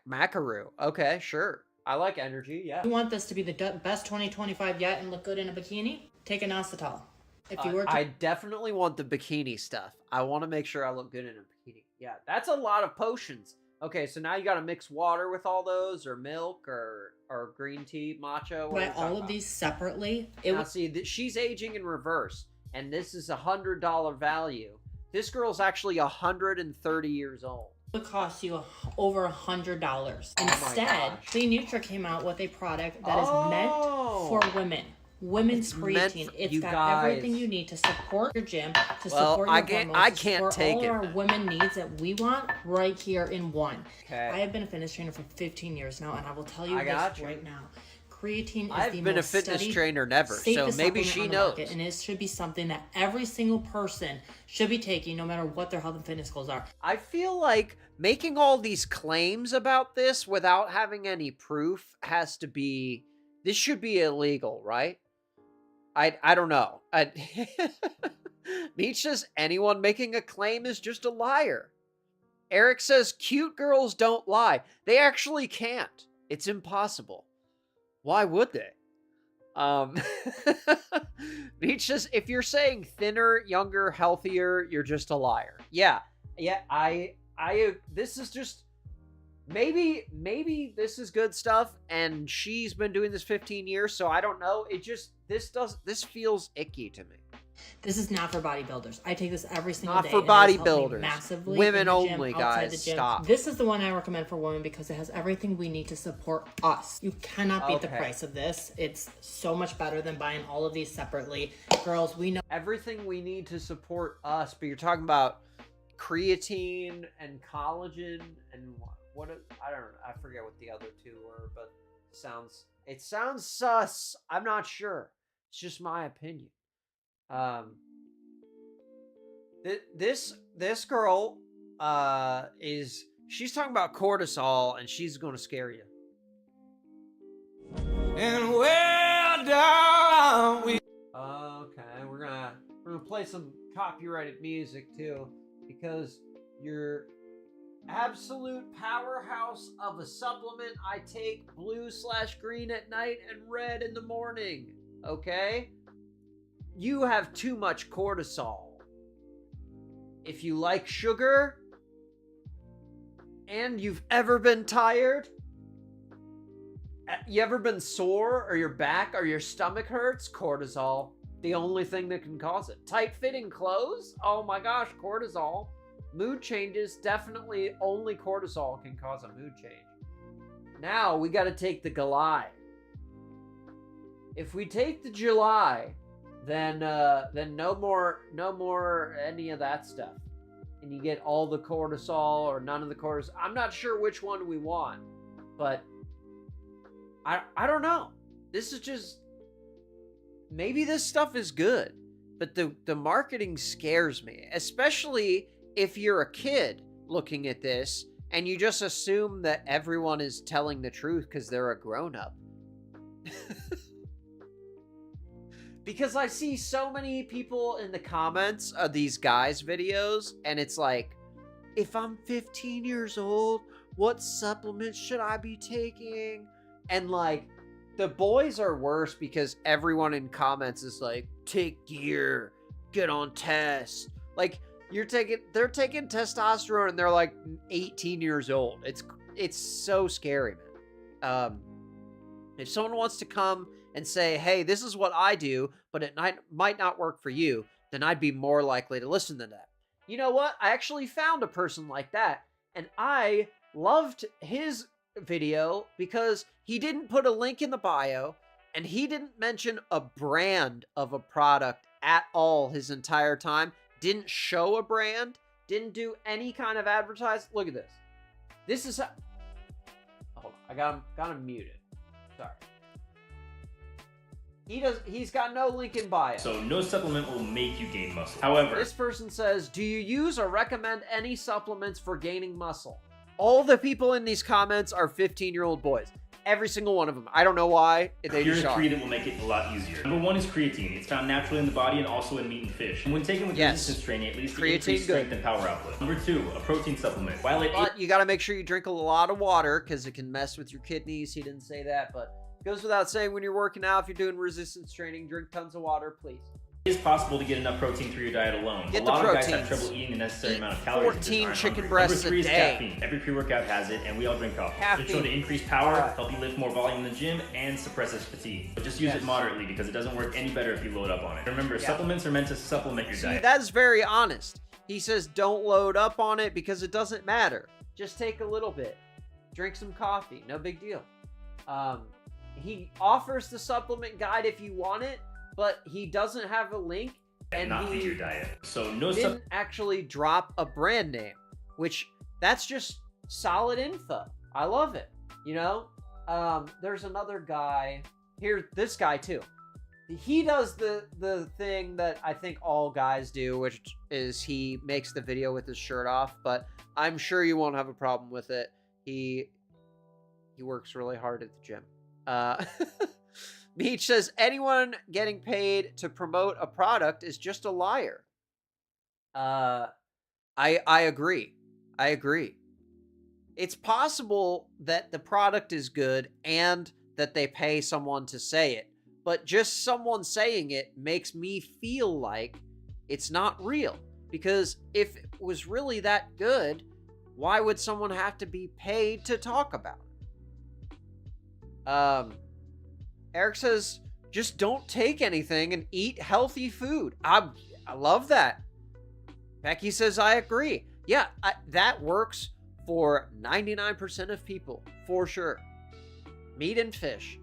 Macaroon. Okay, sure. I like energy. Yeah. want this to be the best 2025 yet and look good in a bikini, take an acetal. If you were to I definitely want the bikini stuff. I want to make sure I look good in a bikini. Yeah, that's a lot of potions. Okay, so now you got to mix water with all those, or milk, or green tea, matcha. What are buy you talking all of about? these separately, Now see, she's aging in reverse, and this is $100 value. This girl's actually 130 years old. would cost you over $100. Instead, gosh. Clean Nutra came out with a product that is meant for women. Women's It's meant creatine. for- It's you got everything guys. you need to support your gym, to Well, support I your can't- hormones, I to can't support take all it. of our women needs that we want right here in one. Okay. I have been a fitness trainer for 15 years now, and I will tell you I got this you. right now. Creatine is I've the been a most fitness studied, trainer never, so safest maybe supplement she on the knows. market, and it should be something that every single person should be taking, no matter what their health and fitness goals are. I feel like making all these claims about this without having any proof this should be illegal, right? I don't know. Meech says anyone making a claim is just a liar. Eric says cute girls don't lie. They actually can't. It's impossible. Why would they? Meech says if you're saying thinner, younger, healthier, you're just a liar. Yeah. I this is just maybe this is good stuff, and she's been doing this 15 years, so I don't know. This feels icky to me. This is not for bodybuilders. I take this every single Not day. for and it has helped me bodybuilders. massively Women in the gym, only, outside guys. the gym. Stop. This is the one I recommend for women because it has everything we need to support us. You cannot beat the Okay. price of this. It's so much better than buying all of these separately. Girls, we know Everything we need to support us, but you're talking about creatine and collagen and what I don't know. I forget what the other two were, but it sounds sus. I'm not sure. It's just my opinion. This girl she's talking about cortisol, and she's going to scare you. And where down we Okay, we're gonna play some copyrighted music too, because your absolute powerhouse of a supplement I take blue/green at night and red in the morning. Okay? You have too much cortisol. If you like sugar and you've ever been tired, you ever been sore, or your back or your stomach hurts, cortisol. The only thing that can cause it. Tight fitting clothes? Oh my gosh, cortisol. Mood changes, definitely only cortisol can cause a mood change. Now we got to take the July. If we take the July, then no more any of that stuff. and you get all the cortisol or none of the cortisol. I'm not sure which one we want, but I don't know. This is just, maybe this stuff is good, but the marketing scares me, especially if you're a kid looking at this and you just assume that everyone is telling the truth because they're a grown-up. Because I see so many people in the comments of these guys' videos, and it's like, if I'm 15 years old, what supplements should I be taking? And like, the boys are worse because everyone in comments is like, take gear, get on test. Like, they're taking testosterone and they're like 18 years old. It's so scary, man. If someone wants to come and say, hey, this is what I do, but it might not work for you, then I'd be more likely to listen to that. You know what? I actually found a person like that, and I loved his video because he didn't put a link in the bio, and he didn't mention a brand of a product at all his entire time. Didn't show a brand, didn't do any kind of advertising. Look at this. This is how... Hold on, I got him muted. Sorry. He's got no link in bio. So no supplement will make you gain muscle. However, this person says, do you use or recommend any supplements for gaining muscle? All the people in these comments are 15-year-old boys. Every single one of them. I don't know why. Here's three that will make it a lot easier. Number one is creatine. It's found naturally in the body and also in meat and fish. And when taken with resistance training, it leads to increased strength and power output. Number two, a protein supplement. But you gotta make sure you drink a lot of water because it can mess with your kidneys. He didn't say that, but it goes without saying when you're working out, if you're doing resistance training, drink tons of water, please. It is possible to get enough protein through your diet alone. Get a lot the of guys have trouble eating the necessary amount of calories. 14 chicken breasts a day. Number three is caffeine. Every pre-workout has it, and we all drink coffee. It's shown to increase power, help you lift more volume in the gym, and suppresses fatigue. But just use it moderately because it doesn't work any better if you load up on it. Remember, supplements are meant to supplement your diet. That's very honest. He says don't load up on it because it doesn't matter. Just take a little bit. Drink some coffee. No big deal. He offers the supplement guide if you want it, but he doesn't have a link. And not feed your diet. So didn't actually drop a brand name, which that's just solid info. I love it. You know, there's another guy here. This guy too. He does the thing that I think all guys do, which is he makes the video with his shirt off. But I'm sure you won't have a problem with it. He works really hard at the gym. Meech says, anyone getting paid to promote a product is just a liar. I agree. I agree. It's possible that the product is good and that they pay someone to say it, but just someone saying it makes me feel like it's not real. Because if it was really that good, why would someone have to be paid to talk about it? Eric says, just don't take anything and eat healthy food. I love that. Becky says, I agree. Yeah, that works for 99% of people, for sure. Meat and fish.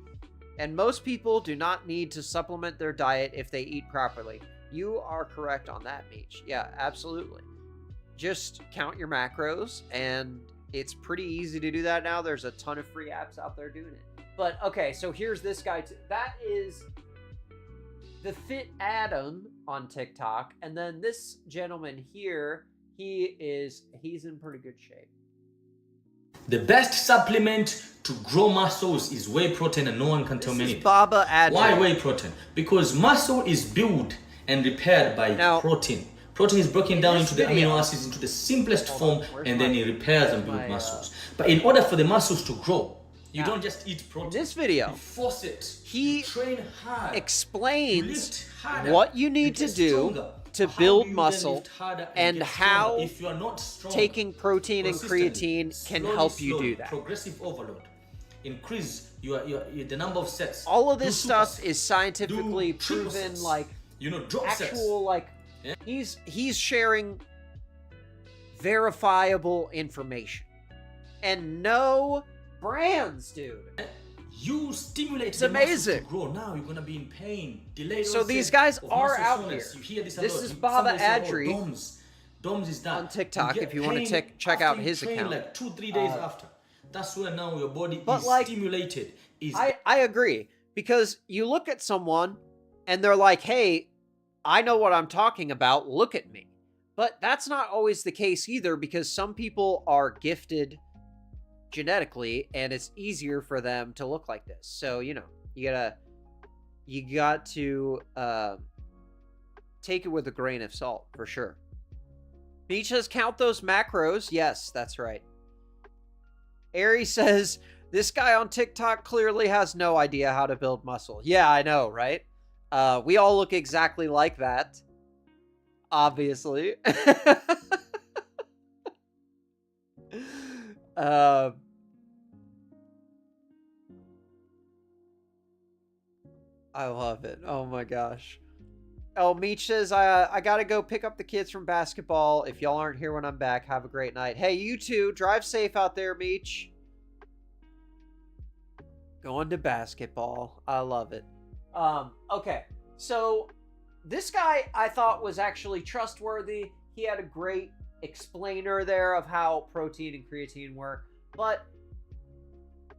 And most people do not need to supplement their diet if they eat properly. You are correct on that, Meech. Yeah, absolutely. Just count your macros, and it's pretty easy to do that now. There's a ton of free apps out there doing it. But, okay, so here's this guy. That is the Fit Adam on TikTok. And then this gentleman here, he's in pretty good shape. The best supplement to grow muscles is whey protein, and no one can tell me anything. Baba Adrian. Why whey protein? Because muscle is built and repaired by protein. Protein is broken down into the amino acids into the simplest form, and then it repairs and builds muscles. But in order for the muscles to grow, you don't just eat protein. In this video, you force it. He train hard. Explains what you need to do to build muscle and how if you are not strong, taking protein and creatine can help you do that. Progressive overload. Increase the number of sets. All of this stuff is scientifically proven, like, drop actual sets. Like, he's sharing verifiable information. And no brands, dude. You stimulate the amazing to grow. Now you're gonna be in pain. Delayed so these guys are out here. This is Baba Adri. DOMS is that on TikTok you if you want to pain check after out you his train, account. like 2-3 days after. That's where now your body But, is like, stimulated. I agree, because you look at someone and they're like, hey, I know what I'm talking about, look at me. But that's not always the case either, because some people are gifted genetically and it's easier for them to look like this. So, you know, you got to take it with a grain of salt, for sure. Beach says, count those macros. Yes, that's right. Ari says, this guy on TikTok clearly has no idea how to build muscle. Yeah, I know, right? We all look exactly like that. Obviously. I love it. Oh my gosh. Oh, Meech says, I gotta go pick up the kids from basketball. If y'all aren't here when I'm back, have a great night. Hey, you too. Drive safe out there, Meech. Going to basketball. I love it. Okay. So, this guy I thought was actually trustworthy. He had a great explainer there of how protein and creatine work. But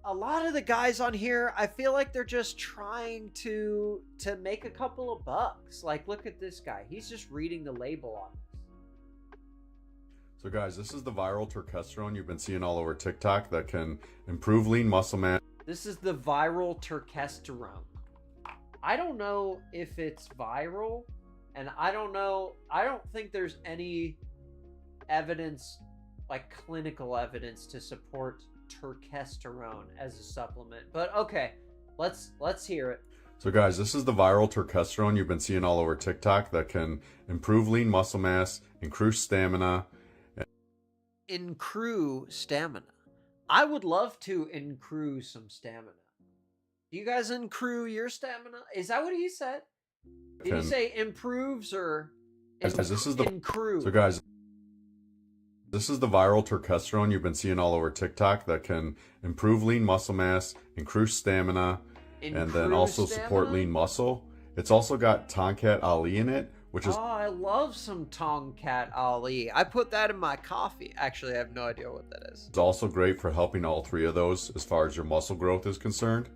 a lot of the guys on here, I feel like they're just trying to make a couple of bucks. Like, look at this guy. He's just reading the label on this. So guys, this is the viral turkesterone you've been seeing all over TikTok that can improve lean muscle mass. This is the viral turkesterone. I don't know if it's viral, and I don't think there's any evidence, like clinical evidence, to support turkesterone as a supplement. But okay, let's hear it. So guys, this is the viral turkesterone you've been seeing all over TikTok that can improve lean muscle mass, increase stamina. Increase stamina. I would love to increase some stamina. Do you guys increase your stamina? Is that what he said? Did he say improves or this is the increase? So guys, this is the viral turkesterone you've been seeing all over TikTok that can improve lean muscle mass, increase stamina, and then also support lean muscle. It's also got Tonkat Ali in it, which is... Oh, I love some Tonkat Ali. I put that in my coffee. Actually, I have no idea what that is. It's also great for helping all three of those as far as your muscle growth is concerned.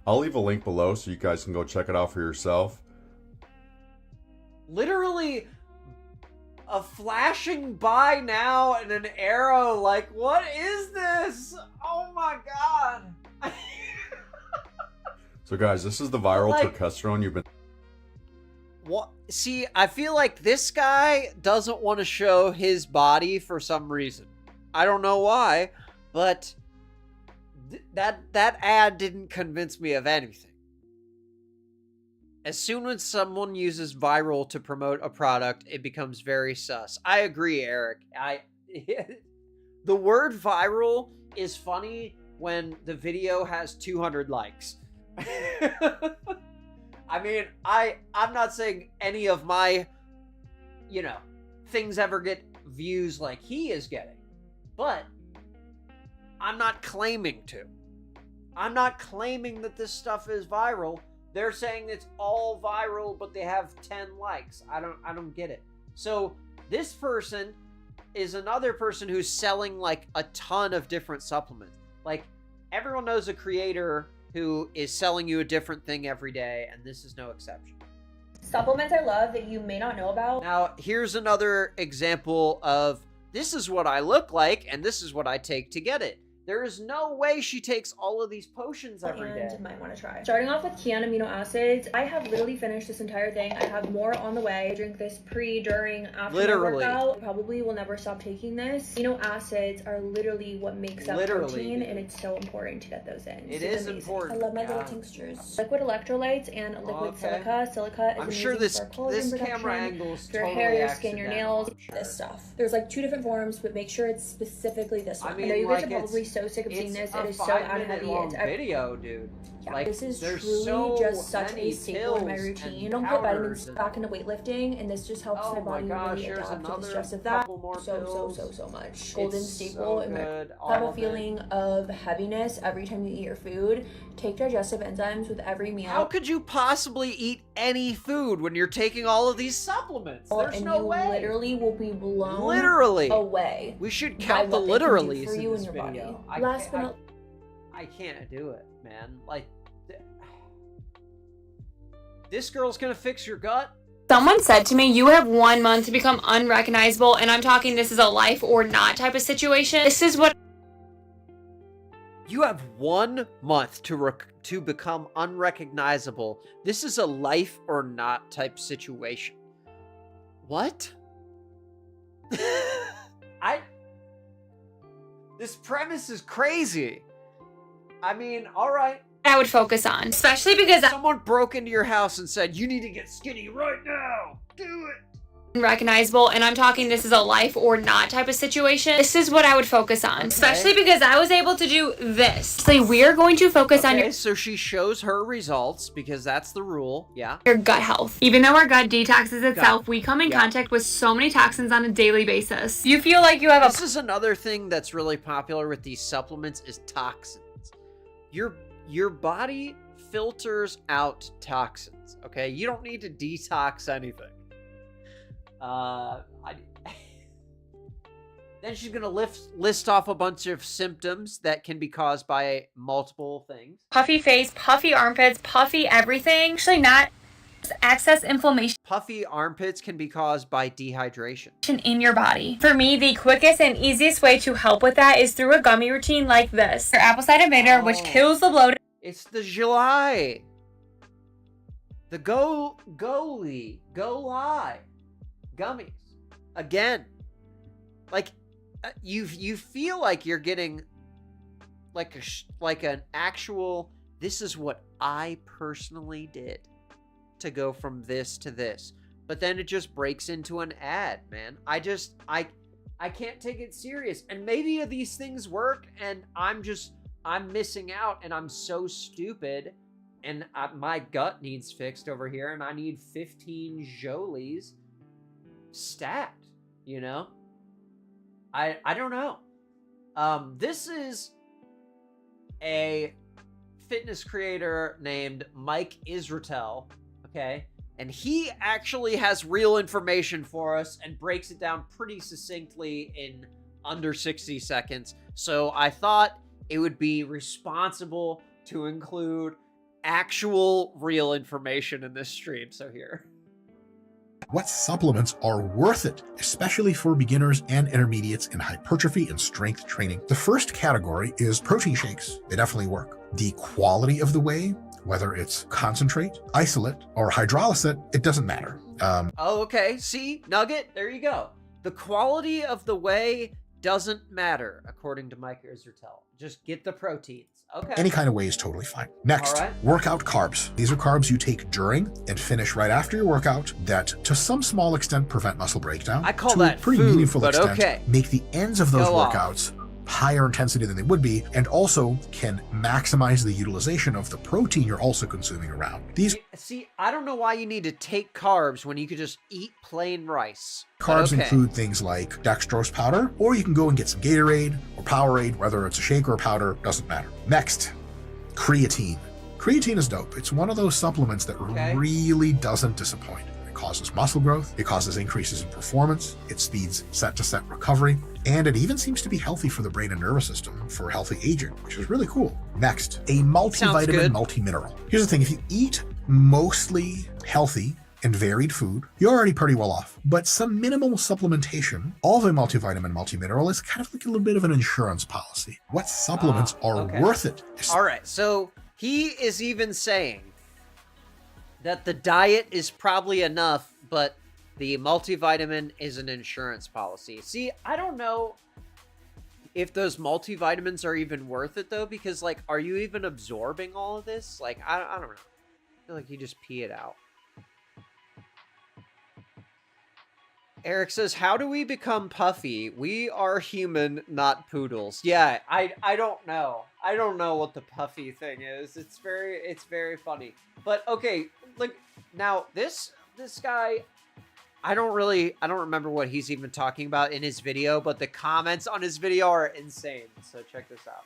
I'll leave a link below so you guys can go check it out for yourself. Literally a flashing by now and an arrow. Like, what is this? Oh my god. So guys, this is the viral turkesterone you've been... What? See, I feel like this guy doesn't want to show his body for some reason. I don't know why, but that ad didn't convince me of anything. As soon as someone uses viral to promote a product, it becomes very sus. I agree, Eric. The word viral is funny when the video has 200 likes. I mean, I'm not saying any of my, things ever get views like he is getting, but I'm not claiming to. I'm not claiming that this stuff is viral. They're saying it's all viral, but they have 10 likes. I don't get it. So this person is another person who's selling like a ton of different supplements. Like, everyone knows a creator who is selling you a different thing every day, and this is no exception. Supplements I love that you may not know about. Now, here's another example of this is what I look like, and this is what I take to get it. There is no way she takes all of these potions every day. And might want to try. Starting off with Kian amino acids, I have literally finished this entire thing. I have more on the way. I drink this pre, during, after my workout. Probably will never stop taking this. Amino acids are literally what makes up protein, and it's so important to get those in. It is important. I love my little tinctures. Liquid electrolytes and liquid silica. Silica is I'm sure this camera angle is totally your hair, your skin, your nails, sure. This stuff. There's like 2 different forms, but make sure it's specifically this one. I mean, I know you guys like, are probably so sick of seeing this. It is so out of the long video, dude. Yeah, like, this is there's truly so just such a staple in my pills routine. and Don't put vitamins powders back into weightlifting, and this just helps my body really adapt to the stress of that. Couple more so pills. so much. Golden It's staple. so good. Have All a of it. feeling of heaviness every time you eat your food. Take digestive enzymes with every meal. How could you possibly eat any food when you're taking all of these supplements? There's and no you way. literally will be blown Literally away. We should by count the what they can do literallys for in you this and your video. body. Last but not I can't do it, man. Like, this girl's gonna fix your gut? Someone said to me, you have 1 month to become unrecognizable, and I'm talking this is a life or not type of situation. This is what... You have 1 month to become unrecognizable. This is a life or not type situation. What? This premise is crazy. I mean, alright. I would focus on, especially because Someone broke into your house and said, you need to get skinny right now. Do it. unrecognizable, and I'm talking this is a life or not type of situation. This is what I would focus on, especially because I was able to do this. So we're going to focus on your... So she shows her results because that's the rule. Yeah. Your gut health. Even though our gut detoxes itself, we come in contact with so many toxins on a daily basis. You feel like you have This is another thing that's really popular with these supplements is toxins. Your body filters out toxins, okay? You don't need to detox anything. Then she's gonna list off a bunch of symptoms that can be caused by multiple things. puffy face, puffy armpits, puffy everything. Actually not excess inflammation Puffy armpits can be caused by dehydration. in your body. For me, the quickest and easiest way to help with that is through a gummy routine like this. Your apple cider vinegar, which kills the bloating. It's the July. The Go Lie gummies. Again. Like you feel like you're getting like an actual, this is what I personally did to go from this to this. But then it just breaks into an ad, man. I can't take it serious. And maybe these things work and I'm missing out and I'm so stupid and my gut needs fixed over here and I need 15 Jolies stat, you know? I don't know. This is a fitness creator named Mike Israetel, okay? And he actually has real information for us and breaks it down pretty succinctly in under 60 seconds. So I thought it would be responsible to include actual real information in this stream. So here. What supplements are worth it, especially for beginners and intermediates in hypertrophy and strength training? The first category is protein shakes. They definitely work. The quality of the whey, whether it's concentrate, isolate, or hydrolysate, it doesn't matter. Oh, okay. See, Nugget, there you go. The quality of the whey doesn't matter, according to Mike Israetel. Just get the proteins. Okay. Any kind of whey is totally fine. Next, All right. workout carbs. These are carbs you take during and finish right after your workout that, to some small extent, prevent muscle breakdown. I call to that a pretty food, meaningful but extent, okay. make the ends of those Go off. workouts higher intensity than they would be, and also can maximize the utilization of the protein you're also consuming around. These See, I don't know why you need to take carbs when you could just eat plain rice. carbs But okay. include things like dextrose powder, or you can go and get some Gatorade or Powerade, whether it's a shake or a powder, doesn't matter. Next, creatine. Creatine is dope. It's one of those supplements that really doesn't disappoint. It causes muscle growth, it causes increases in performance, it speeds set-to-set recovery, and it even seems to be healthy for the brain and nervous system for healthy aging, which is really cool. Next, a multivitamin, multi-mineral. Here's the thing, if you eat mostly healthy and varied food, you're already pretty well off. But some minimal supplementation of a multivitamin, multi-mineral is kind of like a little bit of an insurance policy. What supplements are worth it? All right, so he is even saying that the diet is probably enough, but the multivitamin is an insurance policy. See, I don't know if those multivitamins are even worth it, though, because, like, are you even absorbing all of this? Like, I don't know. I feel like you just pee it out. Eric says, how do we become puffy? We are human, not poodles. Yeah, I don't know. I don't know what the puffy thing is. It's very funny. But okay, like now this guy, I don't remember what he's even talking about in his video, but the comments on his video are insane. So check this out.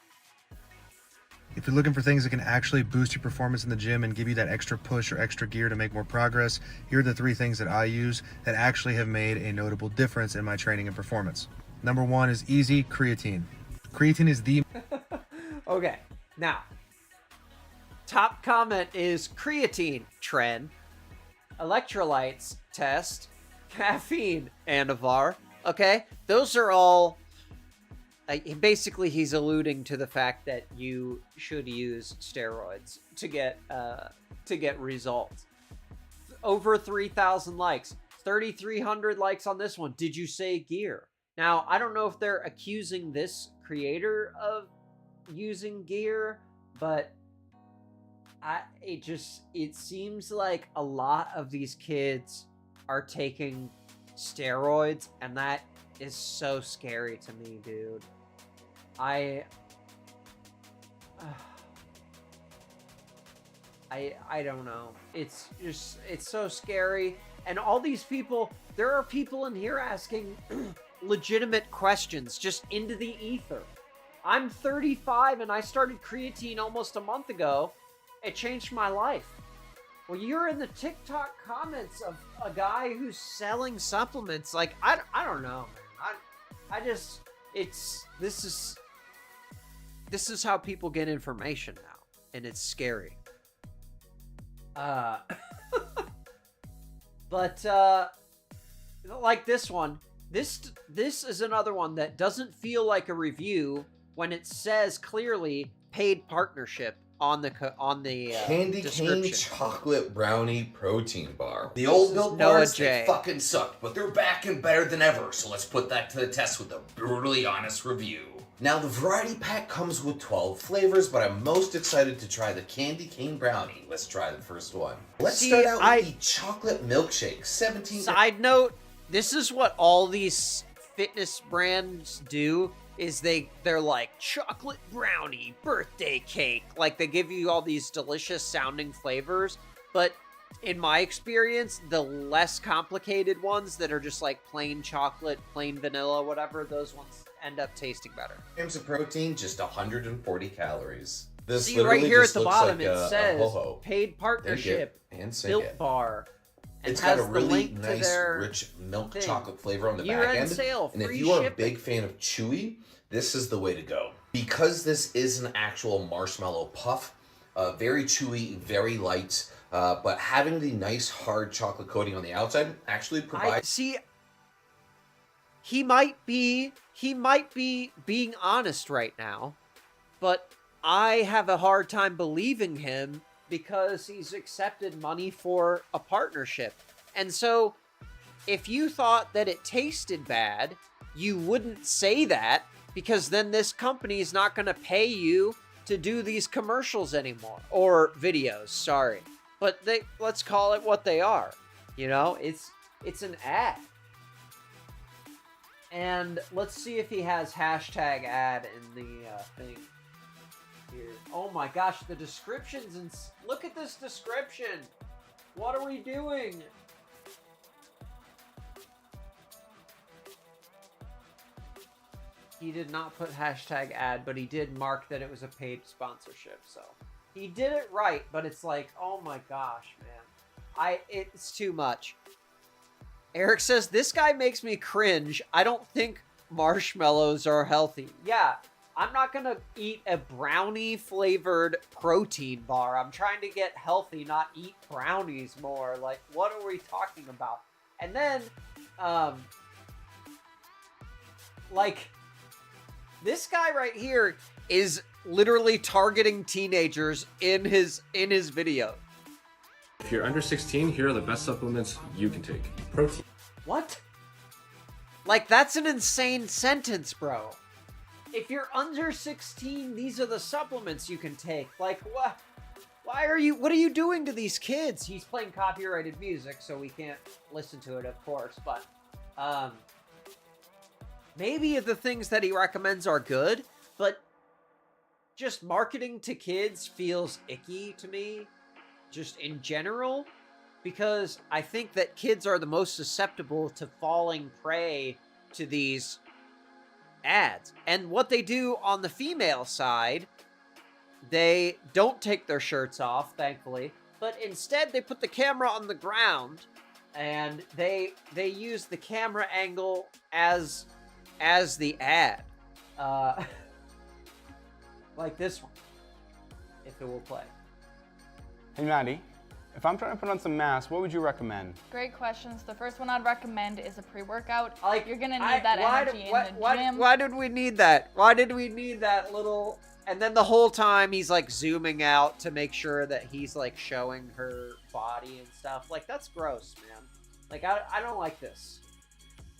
If you're looking for things that can actually boost your performance in the gym and give you that extra push or extra gear to make more progress, here are the 3 things that I use that actually have made a notable difference in my training and performance. Number 1 is easy creatine. Creatine is the... Okay, now, top comment is creatine trend, electrolytes test, caffeine anavar. Okay, those are all... basically, he's alluding to the fact that you should use steroids to get results. Over 3,000 likes, 3,300 likes on this one. Did you say gear? Now, I don't know if they're accusing this creator of using gear, but it seems like a lot of these kids are taking steroids, and that is so scary to me, dude. I don't know. It's so scary. And all these people, there are people in here asking legitimate questions just into the ether. I'm 35 and I started creatine almost a month ago. It changed my life. Well, you're in the TikTok comments of a guy who's selling supplements. Like, I don't know, man. This is how people get information now, and it's scary. But like this one, this is another one that doesn't feel like a review when it says clearly paid partnership on the candy description. cane chocolate brownie protein bar. The old milk bars, they fucking sucked, but they're back and better than ever. So let's put that to the test with a brutally honest review. Now the variety pack comes with 12 flavors, but I'm most excited to try the candy cane brownie. Let's try the first one. Let's start out with the chocolate milkshake. 17. Side note: this is what all these fitness brands do. Is they're like chocolate brownie, birthday cake. Like, they give you all these delicious sounding flavors, but in my experience, the less complicated ones that are just like plain chocolate, plain vanilla, whatever, those ones end up tasting better. Grams of protein, just 140 calories. This See, right here at the bottom, like it says paid partnership, Built Bar. It's got a really nice, rich milk chocolate flavor on the back end. Sale, and if you are a big fan of chewy, this is the way to go. Because this is an actual marshmallow puff, very chewy, very light, but having the nice hard chocolate coating on the outside actually provides... He might be being honest right now, but I have a hard time believing him because he's accepted money for a partnership. And so if you thought that it tasted bad, you wouldn't say that, because then this company is not going to pay you to do these commercials anymore, or videos, sorry. But let's call it what they are. You know, it's an ad. And let's see if he has hashtag ad in the thing here. Oh my gosh, the descriptions, and look at this description. What are we doing? He did not put hashtag ad, but he did mark that it was a paid sponsorship, so he did it right. But it's like, oh my gosh, man, it's too much. Eric says, this guy makes me cringe. I don't think marshmallows are healthy. Yeah, I'm not gonna eat a brownie flavored protein bar. I'm trying to get healthy, not eat brownies more. Like, what are we talking about? And then, like, this guy right here is literally targeting teenagers in his video. If you're under 16, here are the best supplements you can take. Protein. What? Like, that's an insane sentence, bro. If you're under 16, these are the supplements you can take. Like, what? What are you doing to these kids? He's playing copyrighted music, so we can't listen to it, of course, but, maybe the things that he recommends are good, but just marketing to kids feels icky to me, just in general, because I think that kids are the most susceptible to falling prey to these ads. And what they do on the female side, they don't take their shirts off, thankfully, but instead they put the camera on the ground and they use the camera angle as the ad. Like this one, if it will play. Hey Maddie, if I'm trying to put on some mass, what would you recommend? Great questions. The first one I'd recommend is a pre-workout. Like, you're gonna need that energy in the gym. Why did we need that? Why did we need that little... And then the whole time he's like zooming out to make sure that he's like showing her body and stuff. Like, that's gross, man. Like, I don't like this.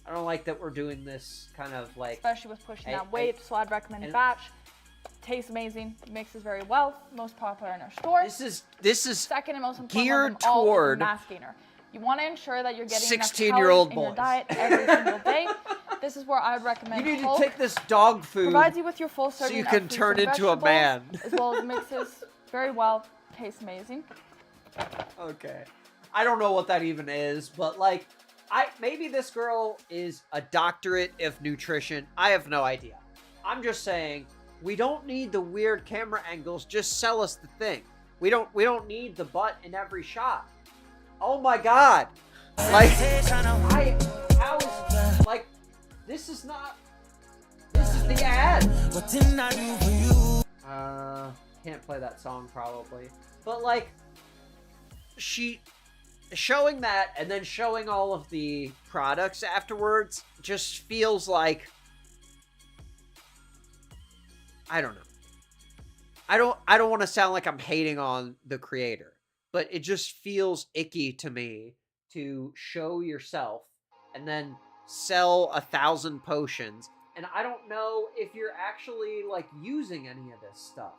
I don't like that we're doing this kind of like... Especially with pushing that weight, so I'd recommend batch. Tastes amazing, mixes very well, most popular in our store. This is second and most important geared of all, toward mass gainer. You want to ensure that you're getting 16-year-old enough calories in your boys. diet every single day. This is where I would recommend You need Hulk. to take this dog food Provides you with your full so serving you of can fruits turn and into a vegetables, man. as well as mixes very well, tastes amazing. Okay. I don't know what that even is, but like, maybe this girl is a doctorate of nutrition. I have no idea. I'm just saying, we don't need the weird camera angles. Just sell us the thing. We don't need the butt in every shot. Oh my god. Like, this is the ad. Can't play that song probably. But like, showing that and then showing all of the products afterwards just feels like, I don't know. I don't want to sound like I'm hating on the creator, but it just feels icky to me to show yourself and then sell 1,000 potions. And I don't know if you're actually like using any of this stuff.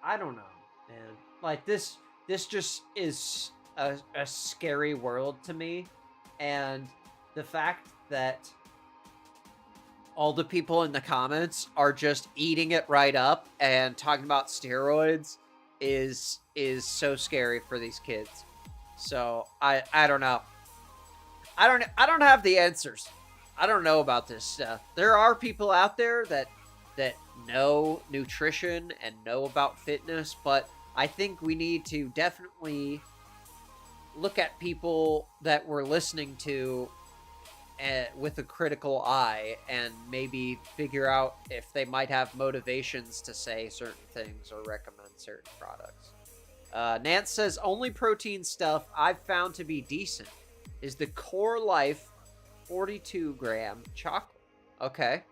I don't know, man. Like this just is a scary world to me. And the fact that all the people in the comments are just eating it right up and talking about steroids is so scary for these kids. So I don't know. I don't have the answers. I don't know about this stuff. There are people out there that know nutrition and know about fitness, but I think we need to definitely look at people that we're listening to with a critical eye and maybe figure out if they might have motivations to say certain things or recommend certain products. Nance says, only protein stuff I've found to be decent is the Core Life 42-gram chocolate. Okay.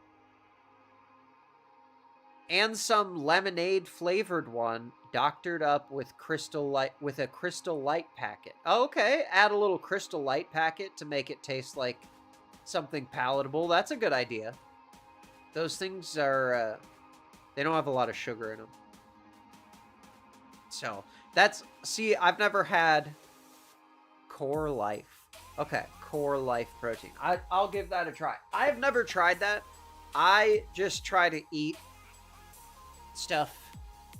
And some lemonade flavored one doctored up with a Crystal Light packet. Oh, okay. Add a little Crystal Light packet to make it taste like something palatable. That's a good idea. Those things are, they don't have a lot of sugar in them. So, see, I've never had Core Life. Okay, Core Life protein. I'll give that a try. I've never tried that. I just try to eat stuff.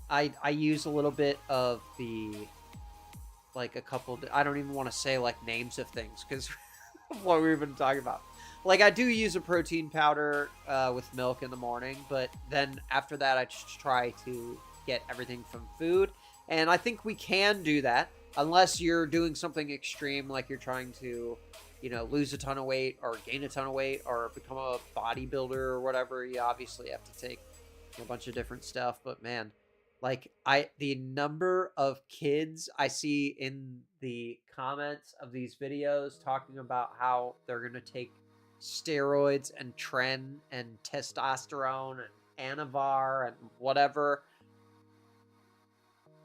I use a little bit of the, like a couple, I don't even want to say like names of things because of what we've been talking about. Like, I do use a protein powder with milk in the morning, but then after that, I just try to get everything from food. And I think we can do that, unless you're doing something extreme, like you're trying to, you know, lose a ton of weight or gain a ton of weight or become a bodybuilder or whatever. You obviously have to take a bunch of different stuff. But man, like, the number of kids I see in the comments of these videos talking about how they're going to take steroids and tren and testosterone and anavar and whatever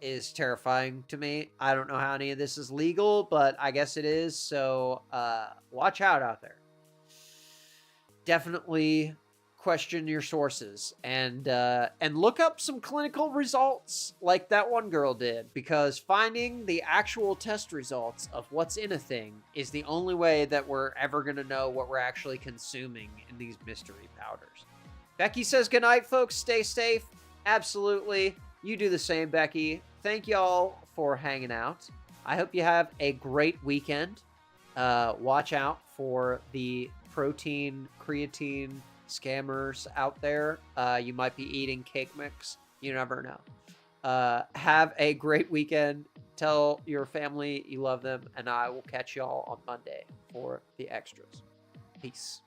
is terrifying to me. I don't know how any of this is legal, but I guess it is. So watch out there. Definitely question your sources and look up some clinical results like that one girl did, because finding the actual test results of what's in a thing is the only way that we're ever going to know what we're actually consuming in these mystery powders. Becky says, good night, folks. Stay safe. Absolutely. You do the same, Becky. Thank y'all for hanging out. I hope you have a great weekend. Watch out for the protein, creatine scammers out there. You might be eating cake mix. You never know. Have a great weekend. Tell your family you love them, and I will catch y'all on Monday for the extras. Peace.